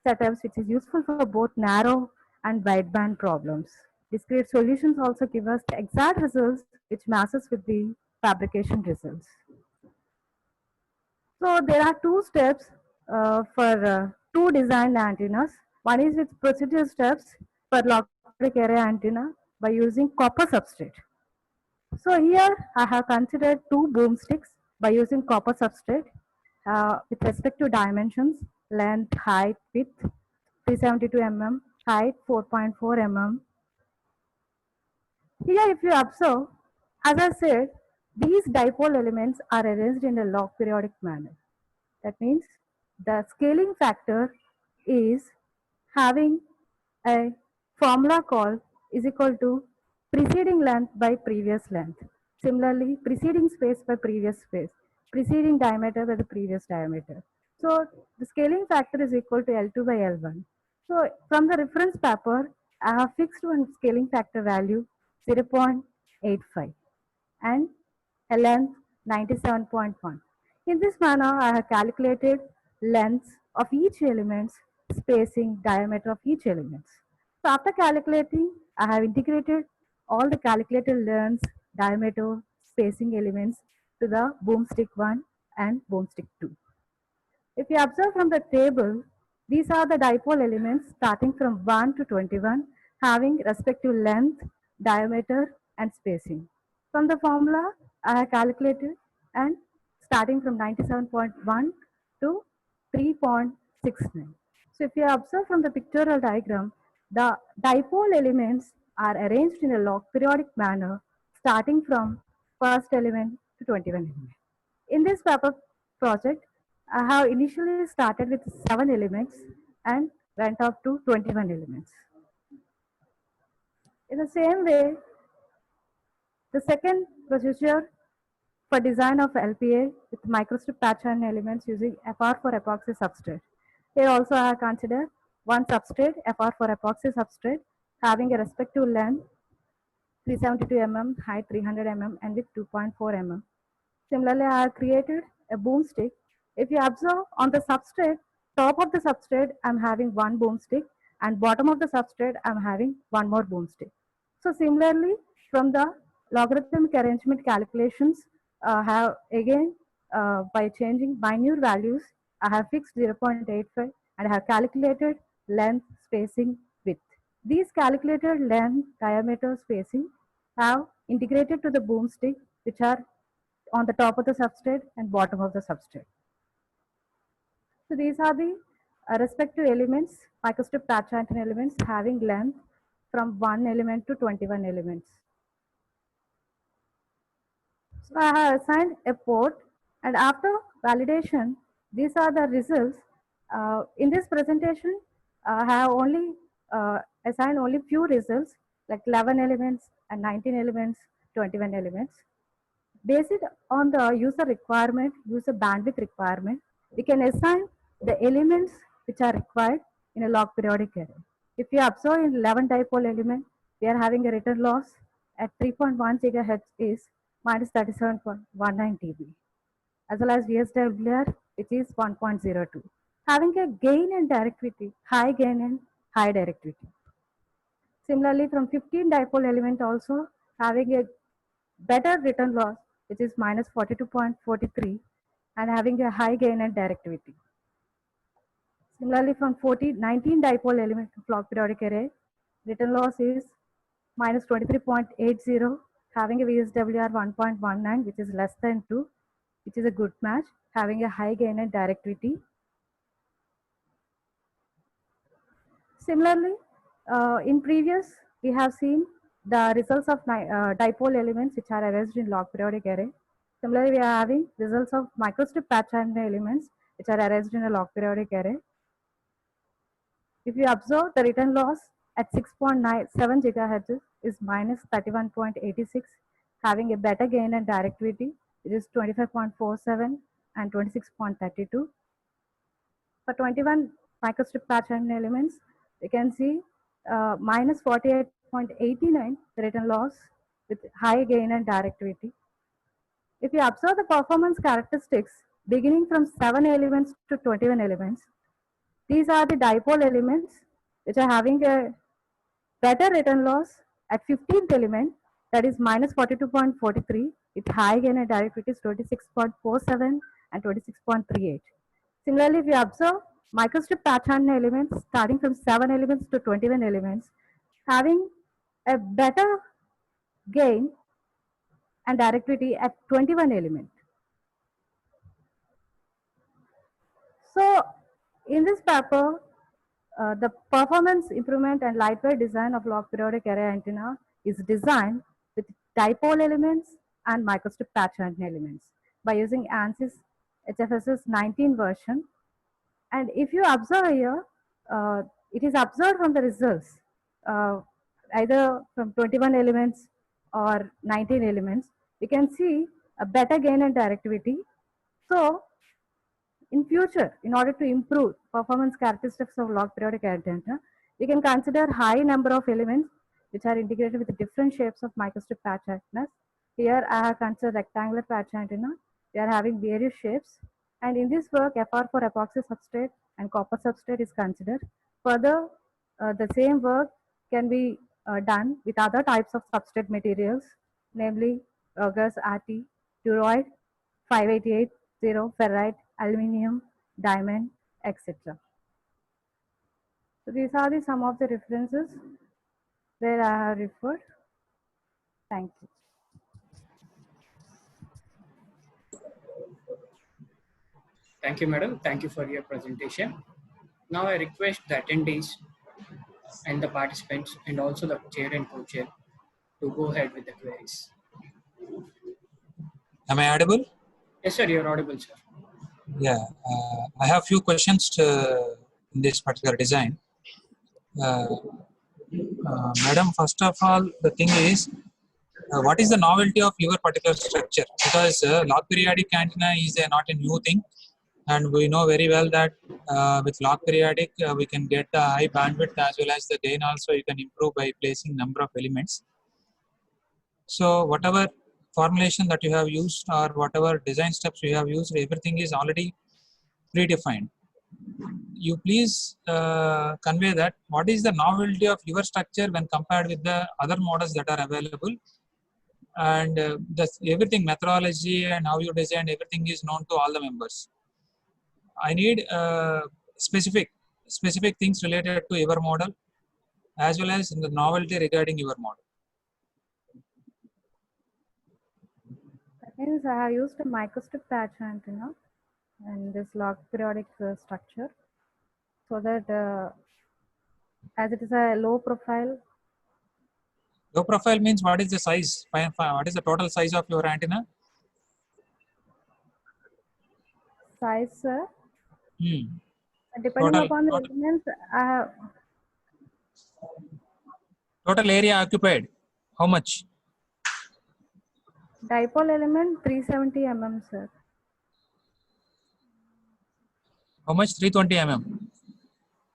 setups, which is useful for both narrow and wideband problems. Discrete solutions also give us the exact results which matches with the fabrication results. So there are two steps for two design antennas. One is with procedure steps for log periodic array antenna by using copper substrate. So here I have considered two boom sticks by using copper substrate with respect to dimensions, length, height, width, 372 mm, height 4.4 mm. Here if you observe, as I said, these dipole elements are arranged in a log periodic manner. That means the scaling factor is having a formula called is equal to preceding length by previous length. Similarly, preceding space by previous space, preceding diameter by the previous diameter. So the scaling factor is equal to L2 by L1. So from the reference paper, I have fixed one scaling factor value 0.85 and a length 97.1. In this manner, I have calculated lengths of each element, spacing, diameter of each element. So after calculating, I have integrated all the calculated lengths, diameter, spacing elements to the boomstick 1 and boomstick 2. If you observe from the table, these are the dipole elements starting from 1 to 21, having respective length, diameter, and spacing. From the formula, I have calculated and starting from 97.1 to 3.69. So if you observe from the pictorial diagram, the dipole elements are arranged in a log periodic manner starting from first element to 21 element. In this paper project, I have initially started with 7 elements and went up to 21 elements. In the same way, the second procedure for design of LPA with microstrip patch antenna elements using FR4 epoxy substrate. Here also I have considered one substrate, FR4 epoxy substrate, having a respective length 372 mm, height 300 mm, and width 2.4 mm. Similarly, I have created a boomstick. If you observe on the substrate, top of the substrate, I'm having one boomstick, and bottom of the substrate, I'm having one more boomstick. So similarly, from the logarithmic arrangement calculations, have again by changing binary values, I have fixed 0.85 and I have calculated length, spacing, width. These calculated length, diameter, spacing have integrated to the boomstick, which are on the top of the substrate and bottom of the substrate. So these are the respective elements, microstrip patch antenna elements having length from 1 element to 21 elements. So I have assigned a port, and after validation, these are the results. In this presentation, I have only assigned only few results like 11 elements and 19 elements, 21 elements. Based on the user requirement, user bandwidth requirement, we can assign the elements which are required in a log periodic array. If you observe in 11 dipole element, we are having a return loss at 3.1 gigahertz is minus 37.19 dB, as well as VSWR, which is 1.02, having a gain and directivity, high gain and high directivity. Similarly, from 15 dipole element also having a better return loss, which is minus 42.43, and having a high gain and directivity. Similarly, from 19 dipole element of log periodic array, return loss is minus 23.80, having a VSWR 1.19, which is less than 2, which is a good match, having a high gain and directivity. Similarly, in previous, we have seen the results of dipole elements which are arranged in log periodic array. Similarly, we are having results of microstrip patch antenna elements which are arranged in a log periodic array. If you observe, the return loss at 6.97 gigahertz is minus 31.86, having a better gain and directivity, it is 25.47 and 26.32. For 21 microstrip patch antenna elements, you can see minus 48.89 return loss with high gain and directivity. If you observe the performance characteristics beginning from 7 elements to 21 elements, these are the dipole elements which are having a better return loss at 15th element, that is minus 42.43, with high gain and directivity is 26.47 and 26.38. Similarly, if you observe microstrip patch antenna elements starting from 7 elements to 21 elements, having a better gain and directivity at 21 element. So in this paper, the performance improvement and lightweight design of log periodic array antenna is designed with dipole elements and microstrip patch antenna elements by using ANSYS HFSS 19 version. And if you observe here, it is observed from the results, either from 21 elements or 19 elements, we can see a better gain and directivity. So in future, in order to improve performance characteristics of log periodic antenna, we can consider high number of elements which are integrated with different shapes of microstrip patch antennas. Here I have considered rectangular patch antenna. We are having various shapes. And in this work, FR for epoxy substrate and copper substrate is considered. Further, the same work can be done with other types of substrate materials, namely Rogers, RT, Duroid, 5880, ferrite, aluminium, diamond, etc. So these are some of the references where I have referred. Thank you. Thank you, madam. Thank you for your presentation. Now I request the attendees and the participants and also the chair and co-chair to go ahead with the queries. Am I audible? Yes, sir, you're audible, sir. Yeah, I have few questions in this particular design. Madam, first of all, the thing is, what is the novelty of your particular structure? Because log periodic antenna is not a new thing, and we know very well that with log periodic we can get the high bandwidth as well as the gain also you can improve by placing number of elements. So whatever formulation that you have used or whatever design steps you have used, everything is already predefined. You please convey that what is the novelty of your structure when compared with the other models that are available, and everything methodology and how you design everything is known to all the members. I need specific things related to your model as well as the novelty regarding your model. Means I have used a microstrip patch antenna and this log periodic structure, so that as it is a low profile. Low profile means what is the size? What is the total size of your antenna? Size, sir. Depending Total, upon the elements, I have total area occupied. How much? dipole element 370 mm, sir. How much? 320 mm.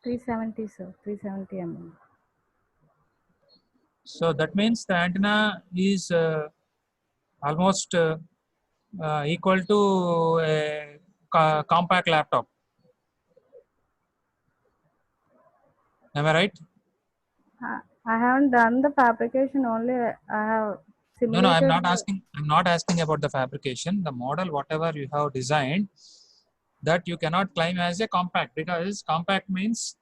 370, sir. 370 mm. So that means the antenna is almost equal to a compact laptop. Am I right? I haven't done the fabrication, only I have simulated. No, I'm not asking. I'm not asking about the fabrication. The model, whatever you have designed, that you cannot claim as a compact, because compact means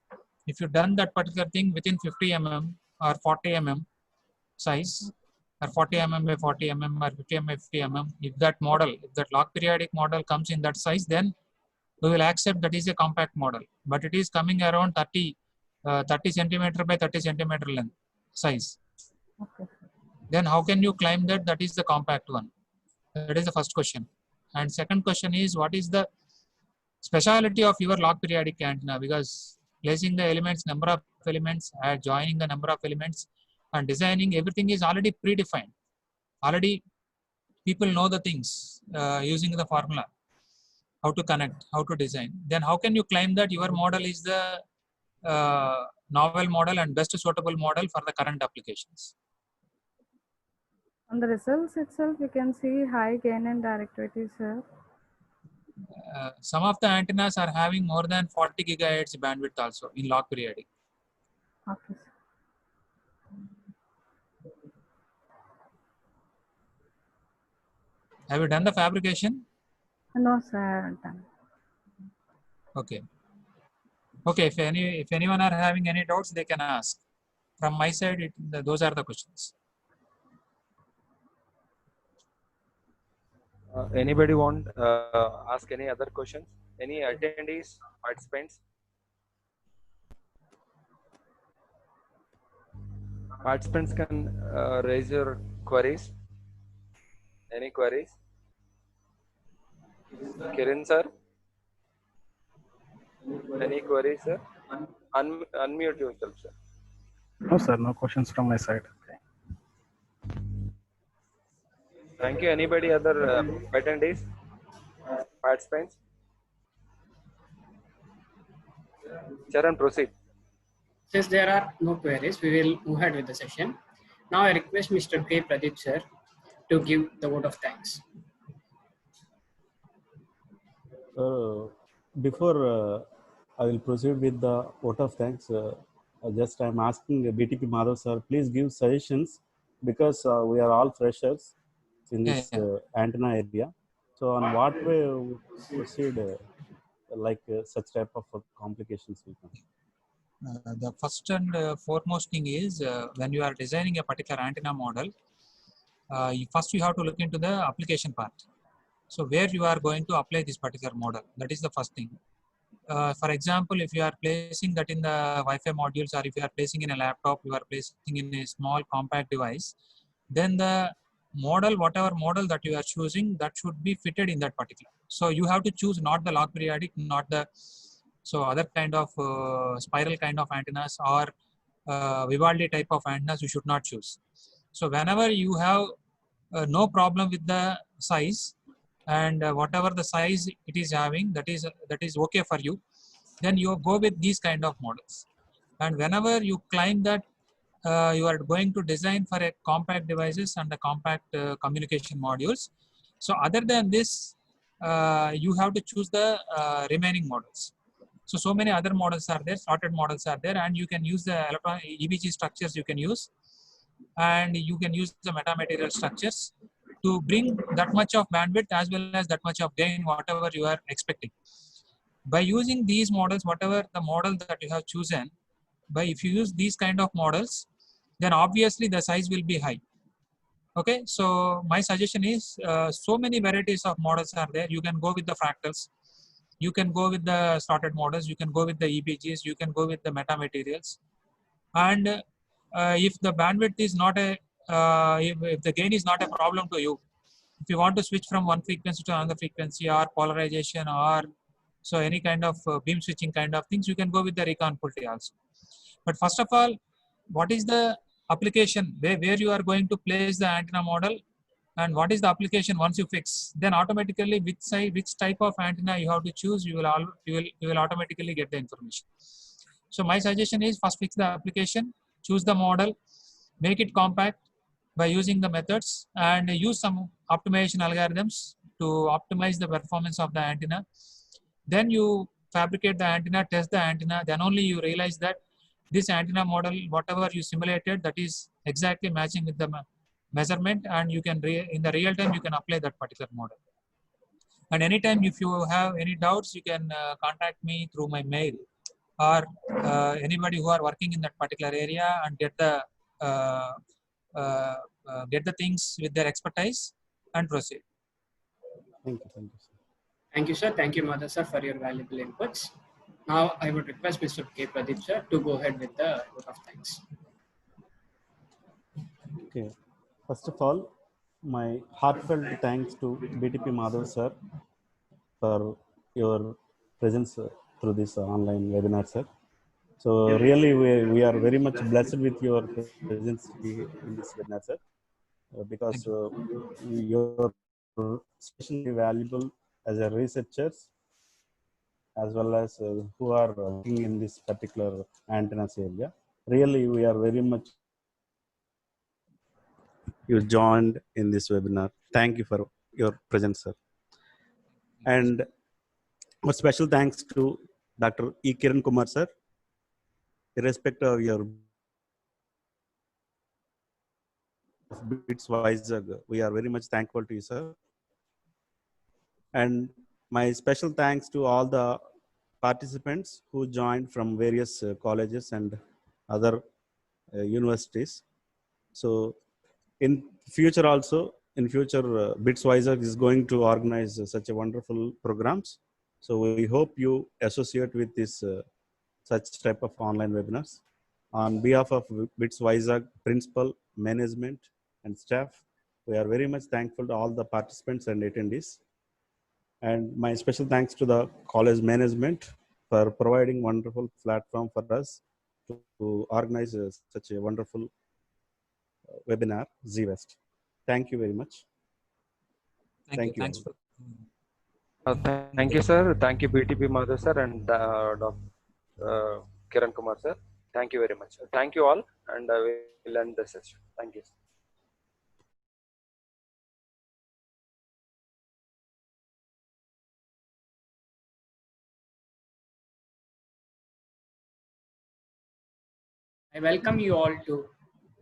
if you done that particular thing within 50 mm or 40 mm size, or 40 mm by 40 mm or 50 mm by 50 mm, if that model, if that log periodic model comes in that size, then we will accept that is a compact model. But it is coming around 30 centimeter by 30 centimeter length size. Okay. Then how can you claim that that is the compact one? That is the first question. And second question is, what is the speciality of your log periodic antenna? Because placing the elements, number of elements, joining the number of elements, and designing, everything is already predefined. Already people know the things using the formula, how to connect, how to design. Then how can you claim that your model is the novel model and best suitable model for the current applications? On the results itself, you can see high gain and directivity, sir. Some of the antennas are having more than 40 gigahertz bandwidth also in log periodic. Okay, sir. Have you done the fabrication? No, sir, I haven't done. Okay. Okay, if anyone are having any doubts, they can ask. From my side, those are the questions. Anybody want ask any other questions? Any attendees, participants? Participants can raise your queries. Any queries? Kiran sir? Any queries, sir? Unmute yourself, sir. No, sir, no questions from my side. Okay. Thank you. Anybody other attendees, participants? Charan, proceed. Since there are no queries, we will move ahead with the session. Now I request Mr. K. Pradeep sir to give the vote of thanks. Before I will proceed with the vote of thanks, just I'm asking BTP Madhav sir, please give suggestions, because we are all freshers in this antenna area. So on what way we proceed, such type of complications will come? The first and foremost thing is when you are designing a particular antenna model, first you have to look into the application part. So where you are going to apply this particular model, that is the first thing. For example, if you are placing that in the Wi-Fi modules, or if you are placing in a laptop, you are placing in a small compact device, then the model, whatever model that you are choosing, that should be fitted in that particular. So you have to choose not the log periodic, not the other kind of spiral kind of antennas, or Vivaldi type of antennas you should not choose. So whenever you have no problem with the size, and whatever the size it is having, that is okay for you, then you go with these kind of models. And whenever you claim that you are going to design for a compact devices and the compact communication modules, so other than this, you have to choose the remaining models. So many other models are there, sorted models are there, and you can use the electron EBG structures you can use, and you can use the metamaterial structures to bring that much of bandwidth as well as that much of gain, whatever you are expecting. By using these models, whatever the model that you have chosen, if you use these kind of models, then obviously the size will be high. Okay, so my suggestion is so many varieties of models are there. You can go with the fractals, you can go with the slotted models, you can go with the EBGs, you can go with the metamaterials. And if the bandwidth is not a, if the gain is not a problem to you, if you want to switch from one frequency to another frequency or polarization or so any kind of beam switching kind of things, you can go with the recon Pulte also. But first of all, what is the application where you are going to place the antenna model, and what is the application once you fix, then automatically which type of antenna you have to choose, you will automatically get the information. So my suggestion is first fix the application, choose the model, make it compact by using the methods, and use some optimization algorithms to optimize the performance of the antenna. Then you fabricate the antenna, test the antenna, then only you realize that this antenna model, whatever you simulated, that is exactly matching with the measurement, and you can in the real time you can apply that particular model. And anytime if you have any doubts, you can contact me through my mail, or anybody who are working in that particular area, and get the things with their expertise and proceed. Thank you. Thank you, sir. Thank you, sir. Thank you, Madhav sir, for your valuable inputs. Now, I would request Mr. K. Pradeep sir to go ahead with the vote of thanks. Okay. First of all, my heartfelt thanks to BTP Madhav sir for your presence through this online webinar, sir. So really, we are very much blessed with your presence in this webinar, sir, because your session is valuable as a researchers as well as who are working in this particular antennas area. Really, we are very much you joined in this webinar. Thank you for your presence, sir. And a special thanks to Dr. E. Kiran Kumar, sir. Irrespective of your BITS Vizag, we are very much thankful to you, sir. And my special thanks to all the participants who joined from various colleges and other universities. So in future also, BITS Vizag is going to organize such a wonderful programs. So we hope you associate with this such type of online webinars. On behalf of BITS Vizag principal, management, and staff, we are very much thankful to all the participants and attendees. And my special thanks to the college management for providing wonderful platform for us to organize such a wonderful webinar, ZWest. Thank you very much. Thank you. Thanks for Thank you, sir. Thank you, BTP Madhav sir and Dr. Kiran Kumar sir. Thank you very much. Thank you all, and we'll end the session. Thank you. I welcome you all to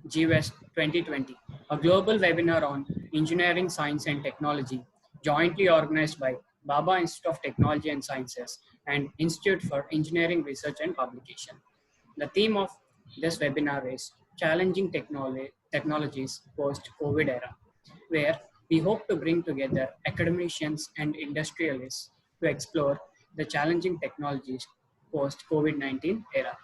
GWest 2020, a global webinar on engineering, science, and technology, jointly organized by Bhabha Institute of Technology and Sciences and Institute for Engineering Research and Publication. The theme of this webinar is Challenging Technologies Post-COVID Era, where we hope to bring together academicians and industrialists to explore the challenging technologies post-COVID-19 era.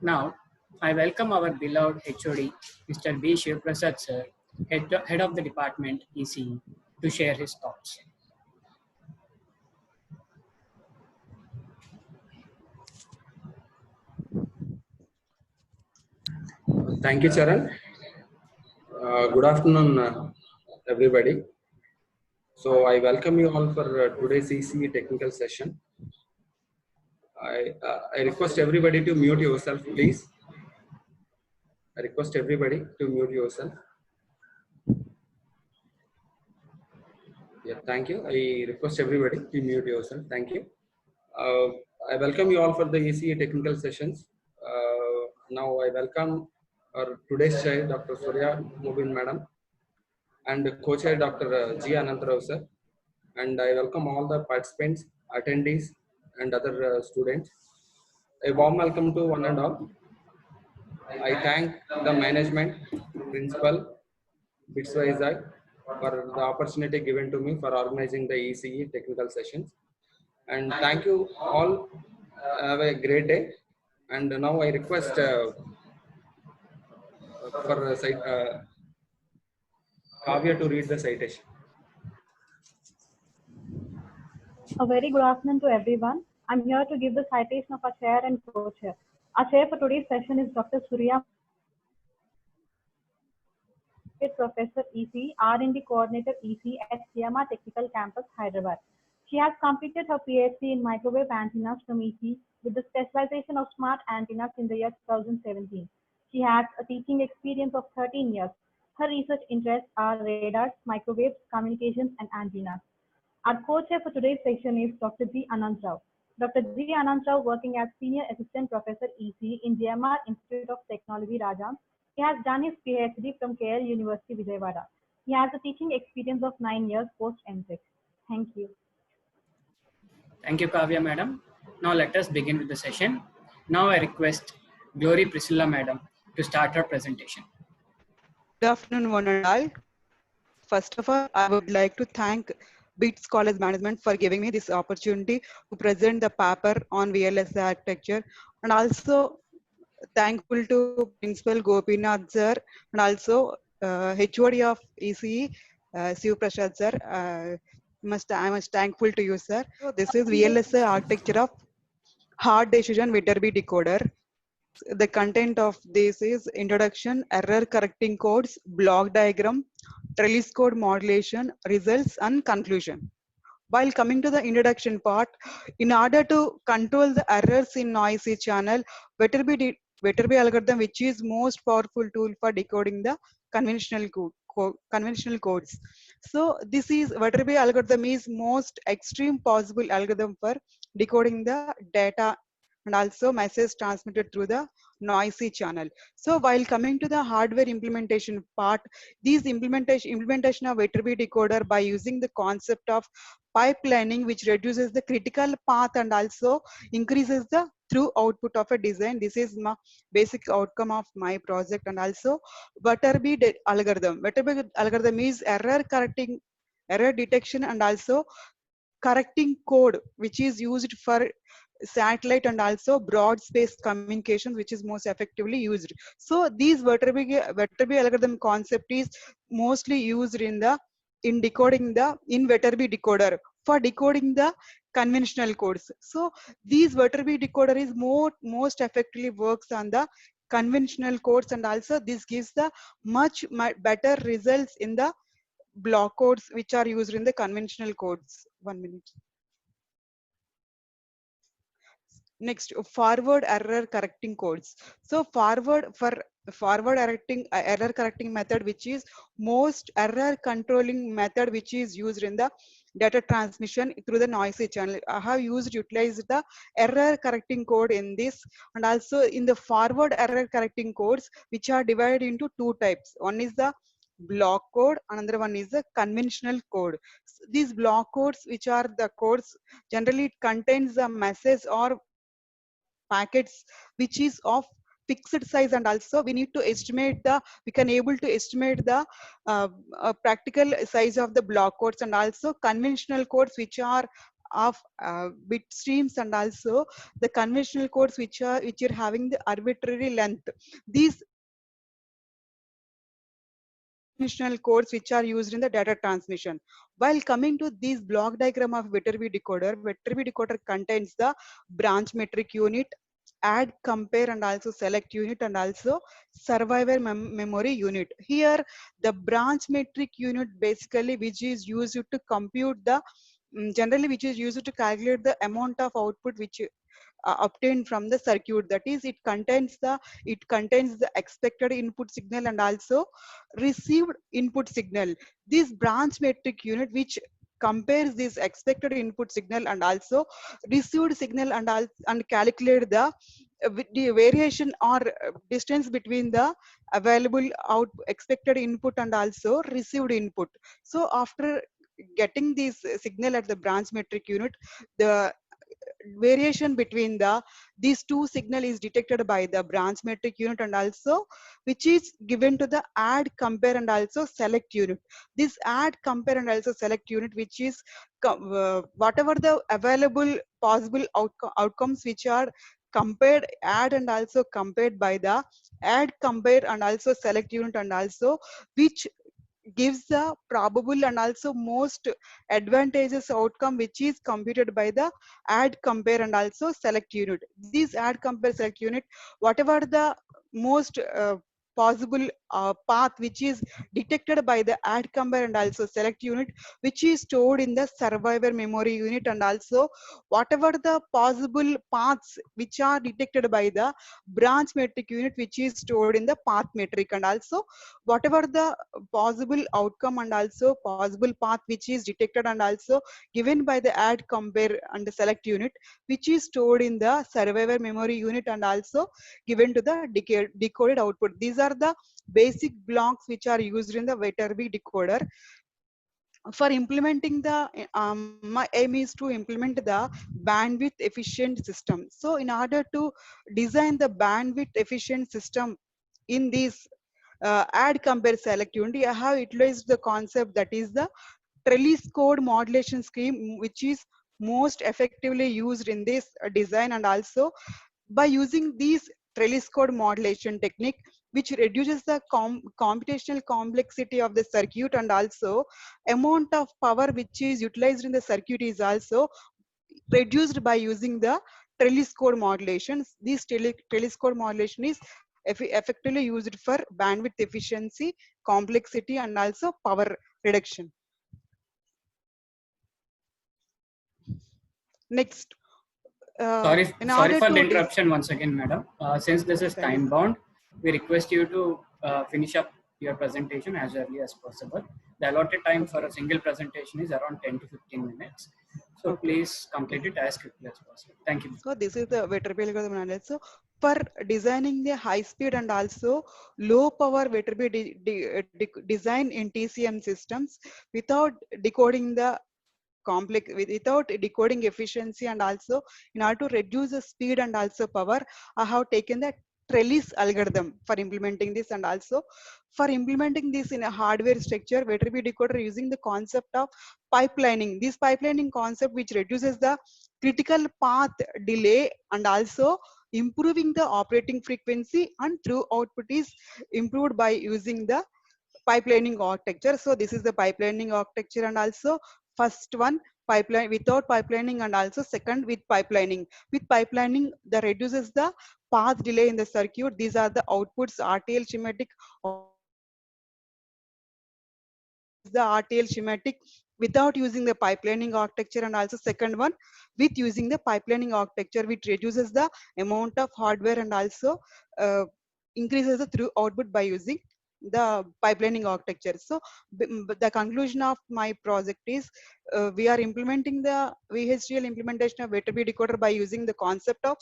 Now, I welcome our beloved HOD, Mr. B. Shivprasad sir, head of the department ECE, to share his thoughts. Thank you, Charan. Good afternoon, everybody. So I welcome you all for today's ECE technical session. I request everybody to mute yourself, please. I request everybody to mute yourself. Yeah, thank you. I request everybody to mute yourself. Thank you. I welcome you all for the ECE technical sessions. Now I welcome our today's chair, Dr. Surya Mubin Madam, and co-chair Dr. G. Anantarao sir. And I welcome all the participants, attendees, and other students. A warm welcome to one and all. I thank the management, principal, BITS Vizag for the opportunity given to me for organizing the ECE technical sessions. And thank you all. Have a great day. And now I request for Kavya to read the citation. A very good afternoon to everyone. I'm here to give the citation of our chair and co-chair. Our chair for today's session is Dr. Surya, Professor EC, R&D Coordinator EC at GMR Technical Campus, Hyderabad. She has completed her PhD in microwave antennas from EC with the specialization of smart antennas in the year 2017. She has a teaching experience of 13 years. Her research interests are radars, microwaves, communications, and antennas. Our co-chair for today's session is Dr. G. Anant Rao. Dr. G. Anant Rao, working as Senior Assistant Professor EC in GMR Institute of Technology, Rajam. He has done his PhD from KL University, Vijayawada. He has a teaching experience of 9 years post-MTech. Thank you. Thank you, Kavya madam. Now let us begin with the session. Now I request Glory Priscilla madam to start her presentation. Good afternoon, one and all. First of all, I would like to thank BITS College Management for giving me this opportunity to present the paper on VLSI architecture, and also thankful to Principal Gopinath sir and also HOD of ECE, Siv Prasad sir. I must thankful to you, sir. So this is VLSI architecture of hard decision Viterbi decoder. The content of this is introduction, error correcting codes, block diagram, trellis code modulation, results, and conclusion. While coming to the introduction part, in order to control the errors in noisy channel, Viterbi algorithm, which is most powerful tool for decoding the conventional codes. So this is Viterbi algorithm is most extreme possible algorithm for decoding the data and also message transmitted through the noisy channel. So while coming to the hardware implementation part, these implementation of Viterbi decoder by using the concept of pipelining, which reduces the critical path and also increases the through output of a design. This is my basic outcome of my project. And also Viterbi algorithm. Viterbi algorithm is error detection and also correcting code, which is used for satellite and also broad space communications, which is most effectively used. So these Viterbi algorithm concept is mostly used in decoding in Viterbi decoder for decoding the conventional codes. So these Viterbi decoder is most effectively works on the conventional codes, and also this gives the much better results in the block codes which are used in the conventional codes. 1 minute. Next, forward error correcting codes. So forward error correcting method, which is most error controlling method, which is used in the data transmission through the noisy channel. I have utilized the error correcting code in this, and also in the forward error correcting codes, which are divided into two types. One is the block code, another one is the conventional code. So these block codes, which are the codes, generally it contains a message or packets which is of fixed size, and also we can able to estimate the practical size of the block codes, and also conventional codes which are of bit streams, and also the conventional codes which are having the arbitrary length. These conventional codes which are used in the data transmission. While coming to this block diagram of Viterbi decoder contains the branch metric unit, add, compare, and also select unit, and also survivor memory unit. Here the branch metric unit basically which is used to compute the generally which is used to calculate the amount of output which obtained from the circuit. That is, it contains the expected input signal and also received input signal. This branch metric unit which compares this expected input signal and also received signal and calculate the variation or distance between the available expected input and also received input. So after getting this signal at the branch metric unit, the variation between these two signal is detected by the branch metric unit, and also which is given to the add, compare, and also select unit. This add, compare, and also select unit, which is whatever the available possible outcomes which are compared, add and also compared by the add, compare, and also select unit, and also which gives the probable and also most advantageous outcome, which is computed by the add, compare, and also select unit. This add, compare, select unit, whatever the most possible path which is detected by the add, compare, and also select unit, which is stored in the survivor memory unit, and also whatever the possible paths which are detected by the branch metric unit, which is stored in the path metric, and also whatever the possible outcome and also possible path which is detected and also given by the add, compare, and the select unit, which is stored in the survivor memory unit and also given to the decoded output. These are the basic blocks which are used in the Viterbi decoder. For implementing the my aim is to implement the bandwidth efficient system. So in order to design the bandwidth efficient system in this add, compare, select unit, I have utilized the concept that is the trellis code modulation scheme, which is most effectively used in this design, and also by using these trellis code modulation technique, which reduces the computational complexity of the circuit, and also amount of power which is utilized in the circuit is also reduced by using the trellis code modulation. This trellis code modulation is effectively used for bandwidth efficiency, complexity, and also power reduction. Next, Sorry for the interruption once again, madam. Since this is time bound, we request you to finish up your presentation as early as possible. The allotted time for a single presentation is around 10 to 15 minutes. So please complete it as quickly as possible. Thank you. So this is the Viterbi algorithm. So for designing the high speed and also low power Viterbi design in TCM systems without decoding the complex, without decoding efficiency, and also in order to reduce the speed and also power, I have taken the trellis algorithm for implementing this, and also for implementing this in a hardware structure Viterbi decoder using the concept of pipelining. This pipelining concept which reduces the critical path delay and also improving the operating frequency, and true output is improved by using the pipelining architecture. So this is the pipelining architecture, and also first one pipeline without pipelining, and also second with pipelining. With pipelining, that reduces the path delay in the circuit. These are the outputs, RTL schematic, the RTL schematic without using the pipelining architecture, and also second one with using the pipelining architecture, which reduces the amount of hardware and also increases the through output by using the pipelining architecture. So the conclusion of my project is we are implementing the VHDL implementation of Viterbi decoder by using the concept of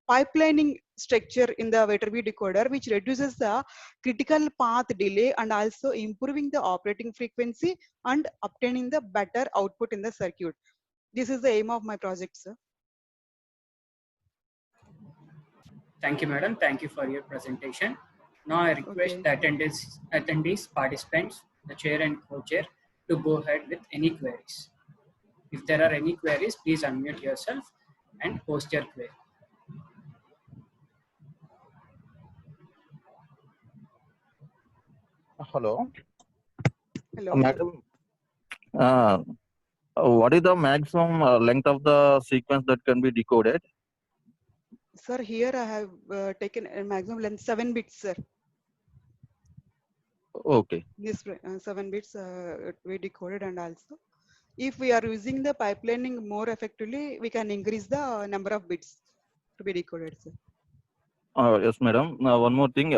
pipelining structure in the Viterbi decoder, which reduces the critical path delay and also improving the operating frequency and obtaining the better output in the circuit. This is the aim of my project, sir. Thank you, madam. Thank you for your presentation. Now I request the attendees, participants, the chair and co-chair to go ahead with any queries. If there are any queries, please unmute yourself and post your query. Hello. Hello. Madam, what is the maximum length of the sequence that can be decoded? Sir, here I have taken a maximum length 7 bits, sir. Okay. This 7 bits we decoded, and also if we are using the pipelining more effectively, we can increase the number of bits to be decoded, sir. Yes, madam. One more thing.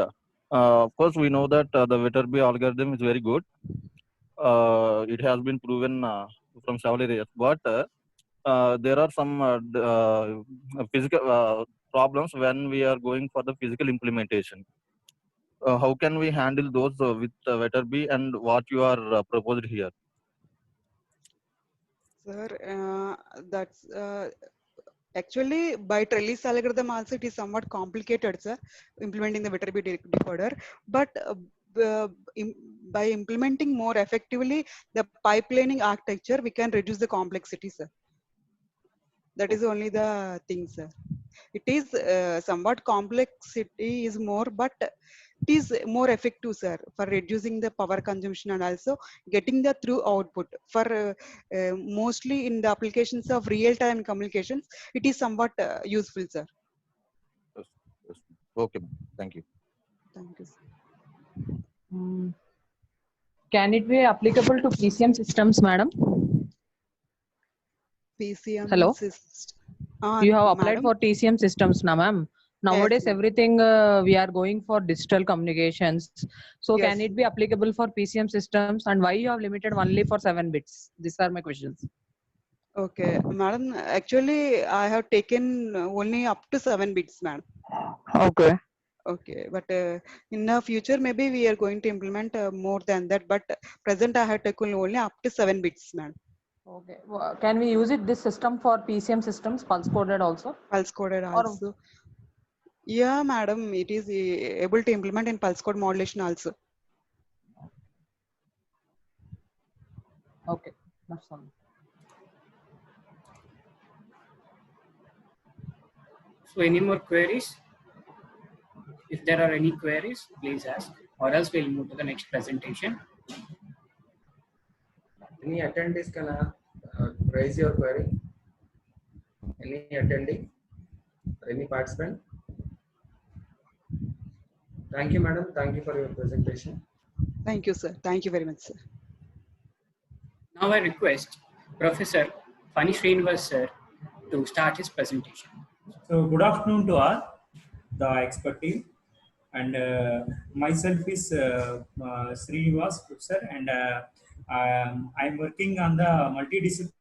Of course, we know that the Viterbi algorithm is very good. It has been proven from several areas, but there are some physical problems when we are going for the physical implementation. How can we handle those with Viterbi, and what you are proposed here? Sir, that's Actually, by trellis algorithm also it is somewhat complicated, sir, implementing the Viterbi decoder. But by implementing more effectively the pipelining architecture, we can reduce the complexity, sir. That is only the thing, sir. It is somewhat complexity is more, but it is more effective, sir, for reducing the power consumption and also getting the through output. For mostly in the applications of real-time communications, it is somewhat useful, sir. Yes, yes. Okay, ma'am. Thank you. Thank you, sir. Can it be applicable to PCM systems, madam? PCM Hello? You have applied madam? for TCM systems now, ma'am. Nowadays, ma'am. everything we are going for digital communications. So Yes. can it be applicable for PCM systems, and why you have limited only for 7 bits? These are my questions. Okay, madam. Actually, I have taken only up to 7 bits, madam. Okay. Okay, but in the future, maybe we are going to implement more than that. But present, I have taken only up to 7 bits, madam. Okay. Can we use it this system for PCM systems, pulse coded also? Pulse coded also. Yeah, madam, it is able to implement in pulse code modulation also. Okay, that's all. So any more queries? If there are any queries, please ask, or else we'll move to the next presentation. Any attendees can raise your query? Any attendee? Any participant? Thank you, madam. Thank you for your presentation. Thank you, sir. Thank you very much, sir. Now I request Professor Fani Srinivas sir to start his presentation. So good afternoon to all the expert team, and myself is Srinivas professor, and I'm working on the multidisciplinary.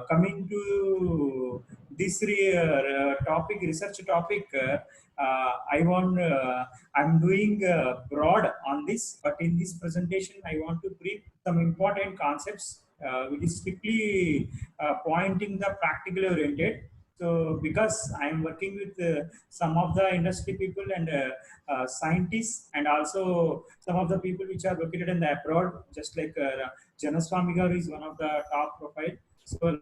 Coming to this topic, research topic, I'm doing broad on this, but in this presentation, I want to brief some important concepts, which is strictly pointing the practically oriented. So, because I'm working with some of the industry people and scientists, and also some of the people which are located in the abroad, just like Janaswamy Garu is one of the top profile. So,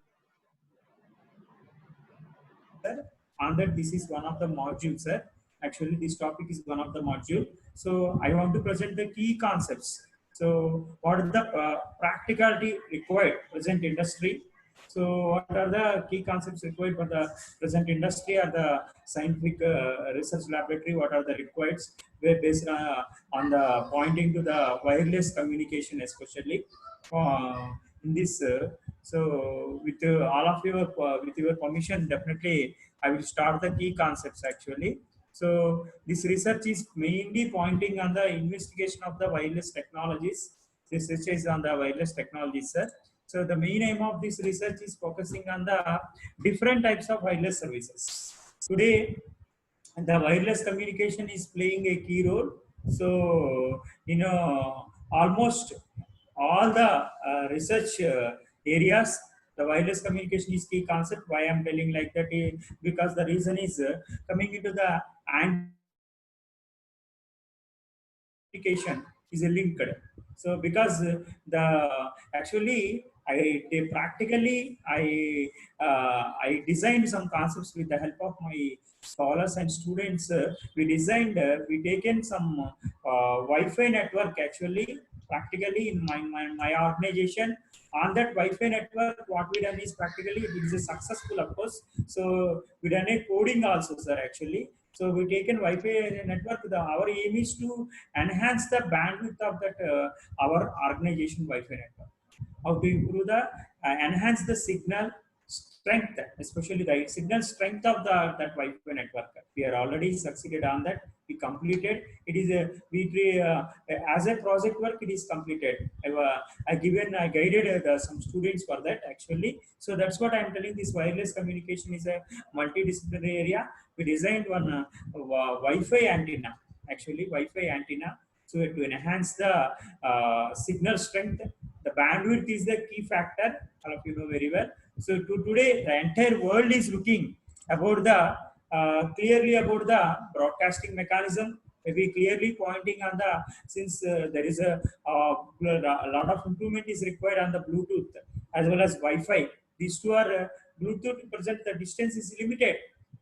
on that, this is one of the modules, sir. Actually, this topic is one of the module. So, I want to present the key concepts. So, what is the practicality required present industry? So, what are the key concepts required for the present industry or the scientific research laboratory? What are the required? Based on the pointing to the wireless communication, especially in this. So, with all of your with your permission, definitely I will start the key concepts actually. So, this research is mainly pointing on the investigation of the wireless technologies. This research is on the wireless technologies, sir. So, the main aim of this research is focusing on the different types of wireless services. Today, the wireless communication is playing a key role. So, almost all the research areas, the wireless communication is key concept. Why I'm telling like that is because the reason is coming into the communication is linked. So because the actually I designed some concepts with the help of my scholars and students. We designed, we taken some Wi-Fi network actually practically in my organization. On that Wi-Fi network, what we done is practically it is a successful, of course. So we done a coding also, sir, actually. So we taken Wi-Fi network. Our aim is to enhance the bandwidth of that our organization Wi-Fi network. How to improve the enhance the signal strength, especially the signal strength of that Wi-Fi network. We are already succeeded on that. We completed. It is as a project work. It is completed. I guided some students for that actually. So that's what I'm telling. This wireless communication is a multidisciplinary area. We designed one Wi-Fi antenna. Actually, Wi-Fi antenna. So to enhance the signal strength, the bandwidth is the key factor. All of you know very well. So today, the entire world is looking about the clearly about the broadcasting mechanism. We clearly pointing on the, since there is a lot of improvement is required on the Bluetooth as well as Wi-Fi. These two are Bluetooth present the distance is limited.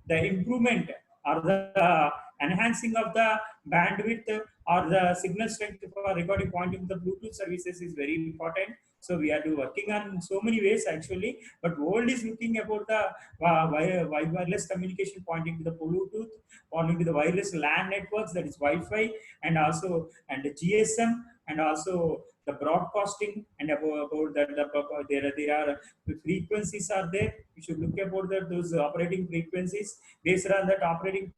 The improvement or the enhancing of the bandwidth or the signal strength for recording pointing to the Bluetooth services is very important. So we are working on so many ways actually, but world is looking about the wireless communication pointing to the Bluetooth, pointing to the wireless LAN networks, that is Wi-Fi, and also the GSM, and also the broadcasting, and about that there are frequencies are there. You should look about those operating frequencies. Based on that operating,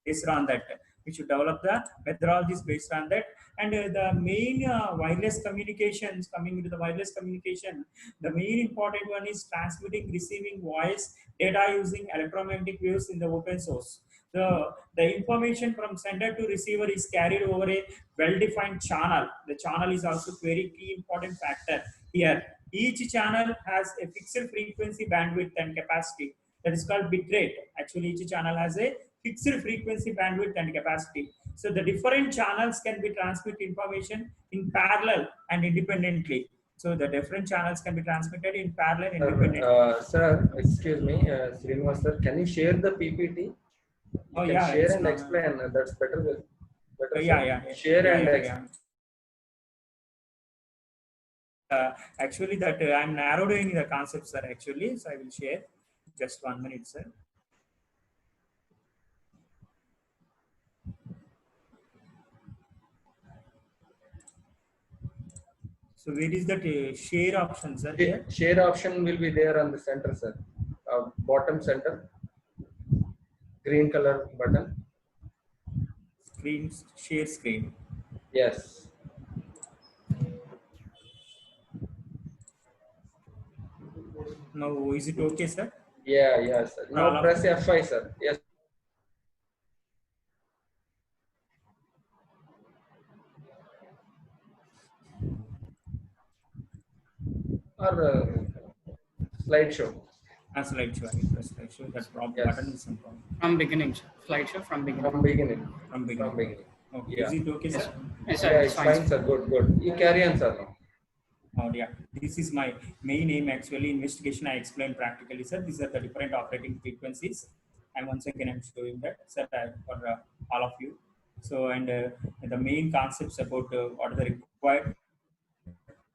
based on that, we should develop the methodologies based on that. And the main wireless communications, coming into the wireless communication, the main important one is transmitting, receiving voice data using electromagnetic waves in the open source. The information from sender to receiver is carried over a well-defined channel. The channel is also very key important factor here. Each channel has a fixed frequency, bandwidth, and capacity. That is called bit rate. Actually, each channel has a fixed frequency, bandwidth, and capacity. So the different channels can be transmit information in parallel and independently. So the different channels can be transmitted in parallel and independently. Sir, excuse me, Srinivas sir, can you share the PPT? You can share and explain. That's better. Yeah. Share and explain. Actually, that I'm narrowing the concepts, sir. Actually, so I will share. Just 1 minute, sir. So where is that share option, sir? Share option will be there on the center, sir. Bottom center. Green color button. Share screen. Yes. Now, is it okay, sir? Yeah, sir. Now press F5, sir. Yes. Or slideshow. Slideshow. I press slideshow. That button is some problem. From beginning, slideshow from beginning. From beginning. Okay. Yeah. Is it okay, sir? Yes, sir. Yeah, it's fine, sir. Good. You carry on, sir. Yeah, this is my main aim actually. Investigation I explained practically, sir. These are the different operating frequencies, and once again I'm showing that, sir, for all of you. So, and the main concepts about what are the required.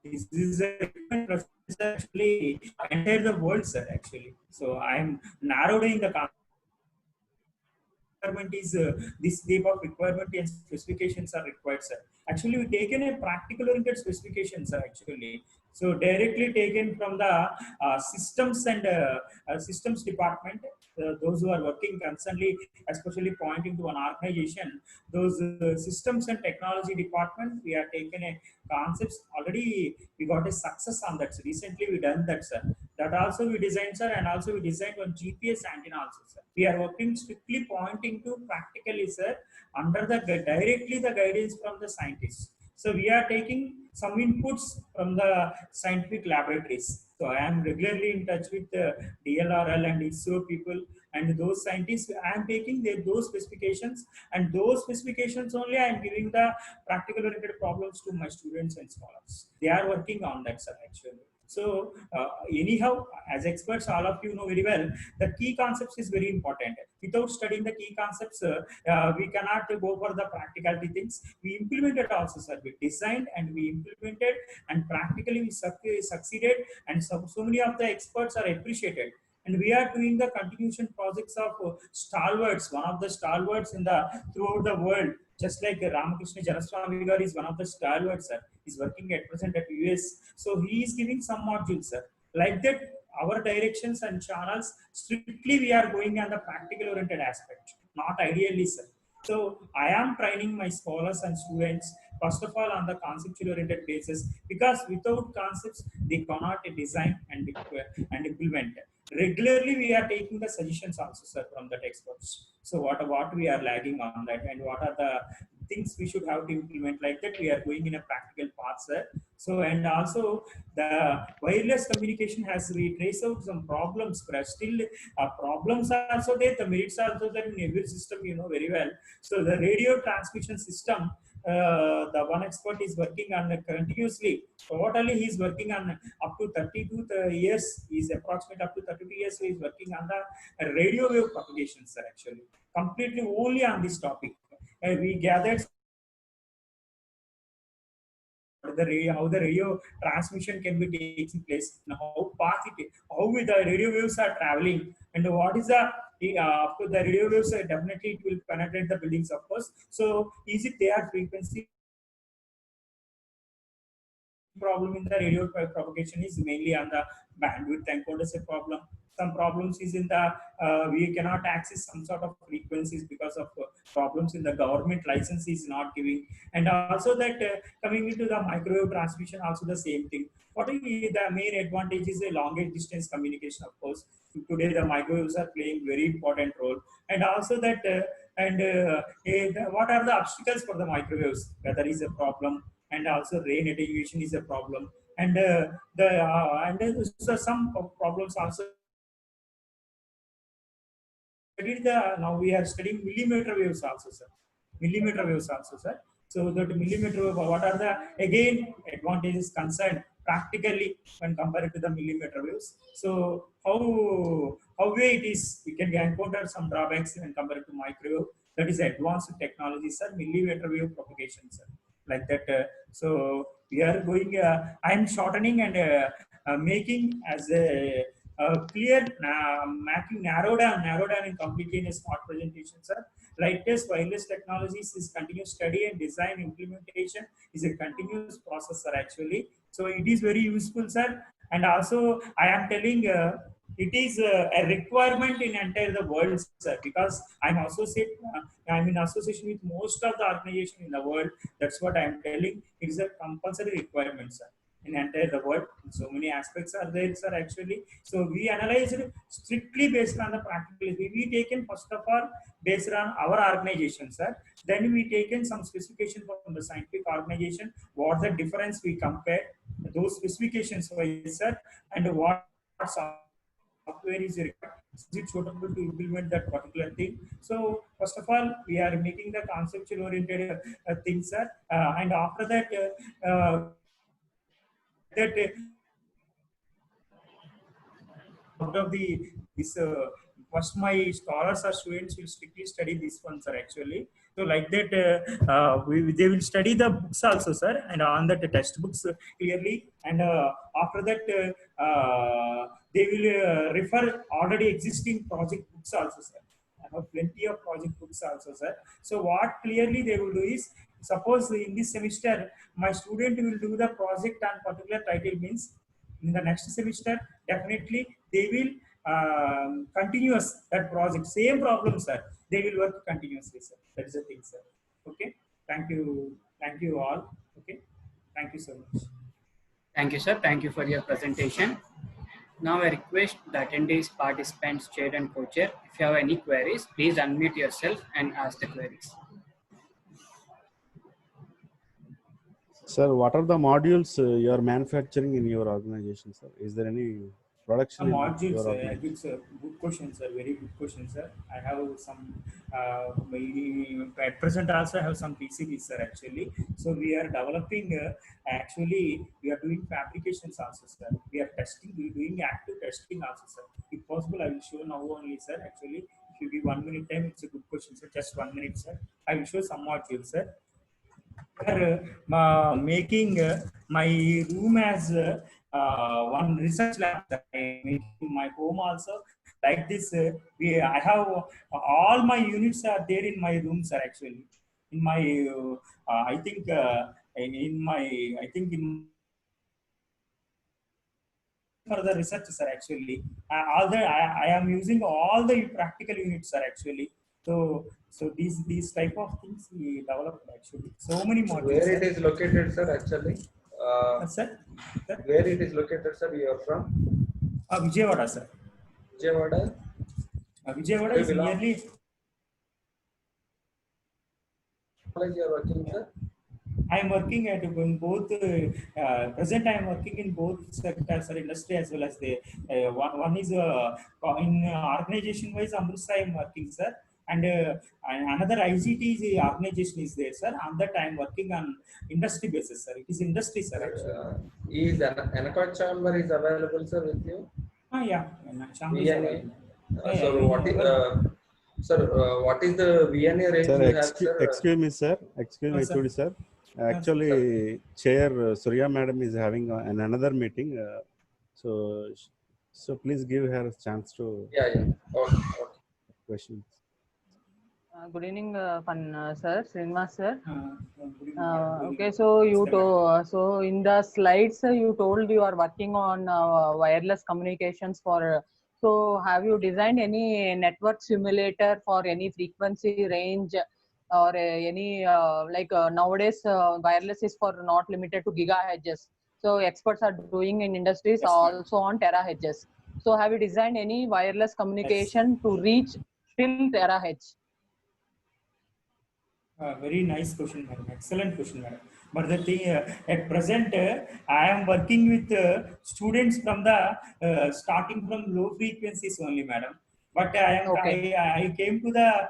This is a process actually entire the world, sir. Actually, so I'm narrowing the requirement is this type of requirement and specifications are required, sir. Actually, we taken a practical oriented specifications, sir. Actually, so directly taken from the systems and systems department. Those who are working constantly, especially pointing to an organization, those systems and technology department, we are taken a concepts already. We got a success on that. So recently, we done that, sir. That also we designed, sir, and also we designed one GPS antenna also, sir. We are working strictly pointing to practically, sir, under the directly the guidance from the scientists. So we are taking some inputs from the scientific laboratories. So I am regularly in touch with the DLRL and ISRO people, and those scientists. I am taking those specifications, and those specifications only I am giving the practical oriented problems to my students and scholars. They are working on that, sir, actually. So anyhow, as experts, all of you know very well, the key concepts is very important. Without studying the key concepts, we cannot go for the practicality things. We implemented also, sir. We designed and we implemented, and practically we succeeded, and so many of the experts are appreciated. And we are doing the continuation projects of stalwarts, one of the stalwarts in the throughout the world. Just like Ramakrishna Janaswamy Garu is one of the stalwarts, sir. He's working at present at US. So he is giving some modules, sir. Like that, our directions and channels, strictly we are going on the practical oriented aspect, not ideally, sir. So I am training my scholars and students, first of all, on the conceptual oriented basis, because without concepts, they cannot design and implement. Regularly, we are taking the suggestions also, sir, from the experts. So what we are lagging on that, and what are the things we should have to implement. Like that, we are going in a practical path, sir. So, and also the wireless communication has we trace out some problems, but still problems are also there. The merits are also there in every system, you know very well. So the radio transmission system, the one expert is working on continuously. Totally, he is working on up to 32 years. He is approximately up to 32 years. He is working on the radio wave propagation, sir. Actually, completely only on this topic. We gathered how the radio transmission can be taking place, and how fast how the radio waves are traveling, and what is the of course the radio waves definitely it will penetrate the buildings, of course. So is it their frequency problem in the radio propagation is mainly on the bandwidth encoders problem. Some problems is in the we cannot access some sort of frequencies because of problems in the government license is not giving, and also that coming into the microwave transmission also the same thing. What is the main advantage is a longer distance communication, of course. Today the microwaves are playing very important role, and also that what are the obstacles for the microwaves? Weather is a problem, and also rain attenuation is a problem, and some problems also. Now we are studying millimeter waves also, sir. Millimeter waves also, sir. So that millimeter wave, what are the again advantages concerned practically when compared to the millimeter waves? So how way it is, we can encounter some drawbacks when compared to microwave. That is advanced technology, sir. Millimeter wave propagation, sir. Like that. So we are going. I am shortening and making as a clear, making narrow down and completely in a smart presentation, sir. Latest wireless technologies is continuous study and design implementation is a continuous process, sir, actually. So it is very useful, sir. And also I am telling it is a requirement in entire the world, sir, because I'm I'm in association with most of the organization in the world. That's what I'm telling. It is a compulsory requirement, sir, in entire the world. So many aspects are there, sir, actually. So we analyze it strictly based on the practicality. We taken first of all based on our organization, sir. Then we taken some specification from the scientific organization. What the difference we compare those specifications, sir, and what software is required. Is it suitable to implement that particular thing? So first of all, we are making the conceptual oriented things, sir, and after that. Out of this first my scholars or students will strictly study this one, sir, actually. So like that they will study the books also, sir, and on that textbooks clearly, and after that they will refer already existing project books also, sir. I have plenty of project books also, sir. So what clearly they will do is, suppose in this semester my student will do the project on particular title, means in the next semester definitely they will continuous that project, same problem, sir. They will work continuously, sir. That is the thing, sir. Okay. Thank you all. Okay. Thank you so much. Thank you, sir. Thank you for your presentation. Now I request the attendees, participants, chair and co-chair, if you have any queries, please unmute yourself and ask the queries. Sir, what are the modules you are manufacturing in your organization, sir? Is there any production modules? Good question, sir. Very good question, sir. I have some at present also I have some PCBs, sir, actually. So we are developing actually we are doing fabrications also, sir. We are testing, we are doing active testing also, sir. If possible, I will show now only, sir. Actually, if you give 1 minute time, it's a good question, sir. Just 1 minute, sir. I will show some modules, sir. Making my room as one research lab. I make in my home also. Like this, I have all my units are there in my room, sir. Actually, in my I think for the research, sir. Actually, I am using all the practical units, sir. Actually. So these type of things we developed, actually. So many modules. Where it is located, sir? Actually, sir? Where it is located, sir? You are from? Vijayawada, sir. Vijayawada. Vijayawada is nearly. college you are working, sir? I am working at in both. Present, I am working in both sectors, sir, industry as well as the one is in organization wise. Amritsar I am working, sir, and another ICT is organization is there, sir. On that I am working on industry basis, sir. It is industry, sir. Actually, Is Anacott chamber is available, sir, with you? Yeah, chamber is VNA. available. So what is sir? What is the VNA rate Sir, you have, sir? excuse me, sir. Excuse me, sir. sir. Actually, Chair Surya Madam is having another meeting. So please give her a chance to. Yeah. Okay. Questions. Good evening, sir, Srinivas sir. Okay, so so in the slides you told you are working on wireless communications for. So have you designed any network simulator for any frequency range or any nowadays wireless is for not limited to gigahertz. So experts are doing in industries also on terahertz. So have you designed any wireless communication to reach till terahertz? Very nice question, madam. Excellent question, madam. But the thing at present, I am working with students from the starting from low frequencies only, madam. But I came to the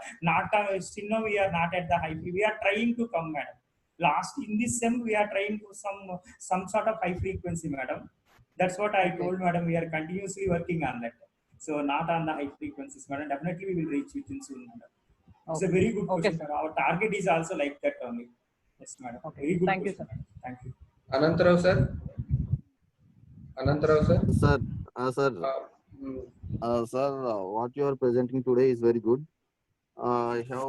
still now we are not at the high. We are trying to come, madam. Last in this sem we are trying to some sort of high frequency, madam. That's what I told, madam. We are continuously working on that. So not on the high frequencies, madam. Definitely we will reach within soon, madam. It's a very good question. Our target is also like that only. Yes, madam. Very good. Thank question, you, sir. Madam. Thank you. Anantarao, sir. Anantarao, sir. Sir, what you are presenting today is very good. I have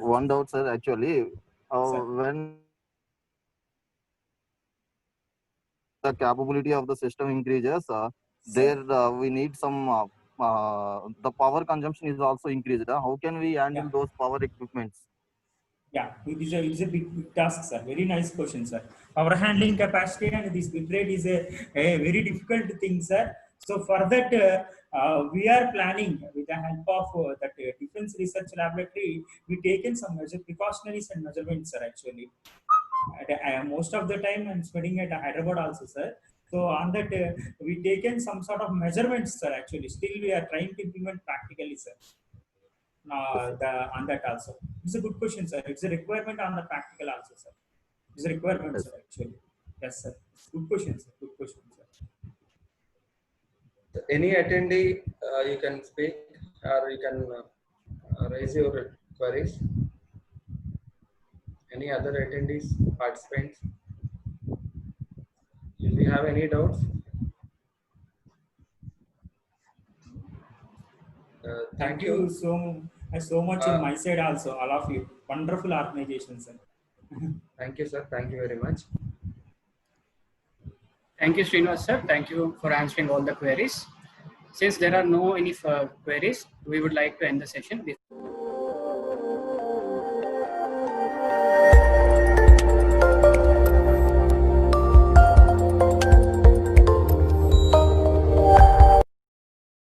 one doubt, sir. Actually, when the capability of the system increases, we need some. The power consumption is also increased. How can we handle those power equipments? Yeah, it is a big task, sir. Very nice question, sir. Power handling capacity and this bit rate is a very difficult thing, sir. So for that, we are planning with the help of that Defense Research Laboratory. We taken some precautionaries and measurements, sir. Actually, most of the time I'm spending at Hyderabad also, sir. So on that, we taken some sort of measurements, sir. Actually, still we are trying to implement practically, sir. On that also. It's a good question, sir. It's a requirement on the practical also, sir. It's a requirement, sir, actually. Yes, sir. Good question, sir. Good question, sir. Any attendee, you can speak or you can raise your queries. Any other attendees, participants? If you have any doubts, Thank you so much in my side also, all of you. Wonderful organization, sir. Thank you, sir. Thank you very much. Thank you, Srinivas, sir. Thank you for answering all the queries. Since there are no any queries, we would like to end the session.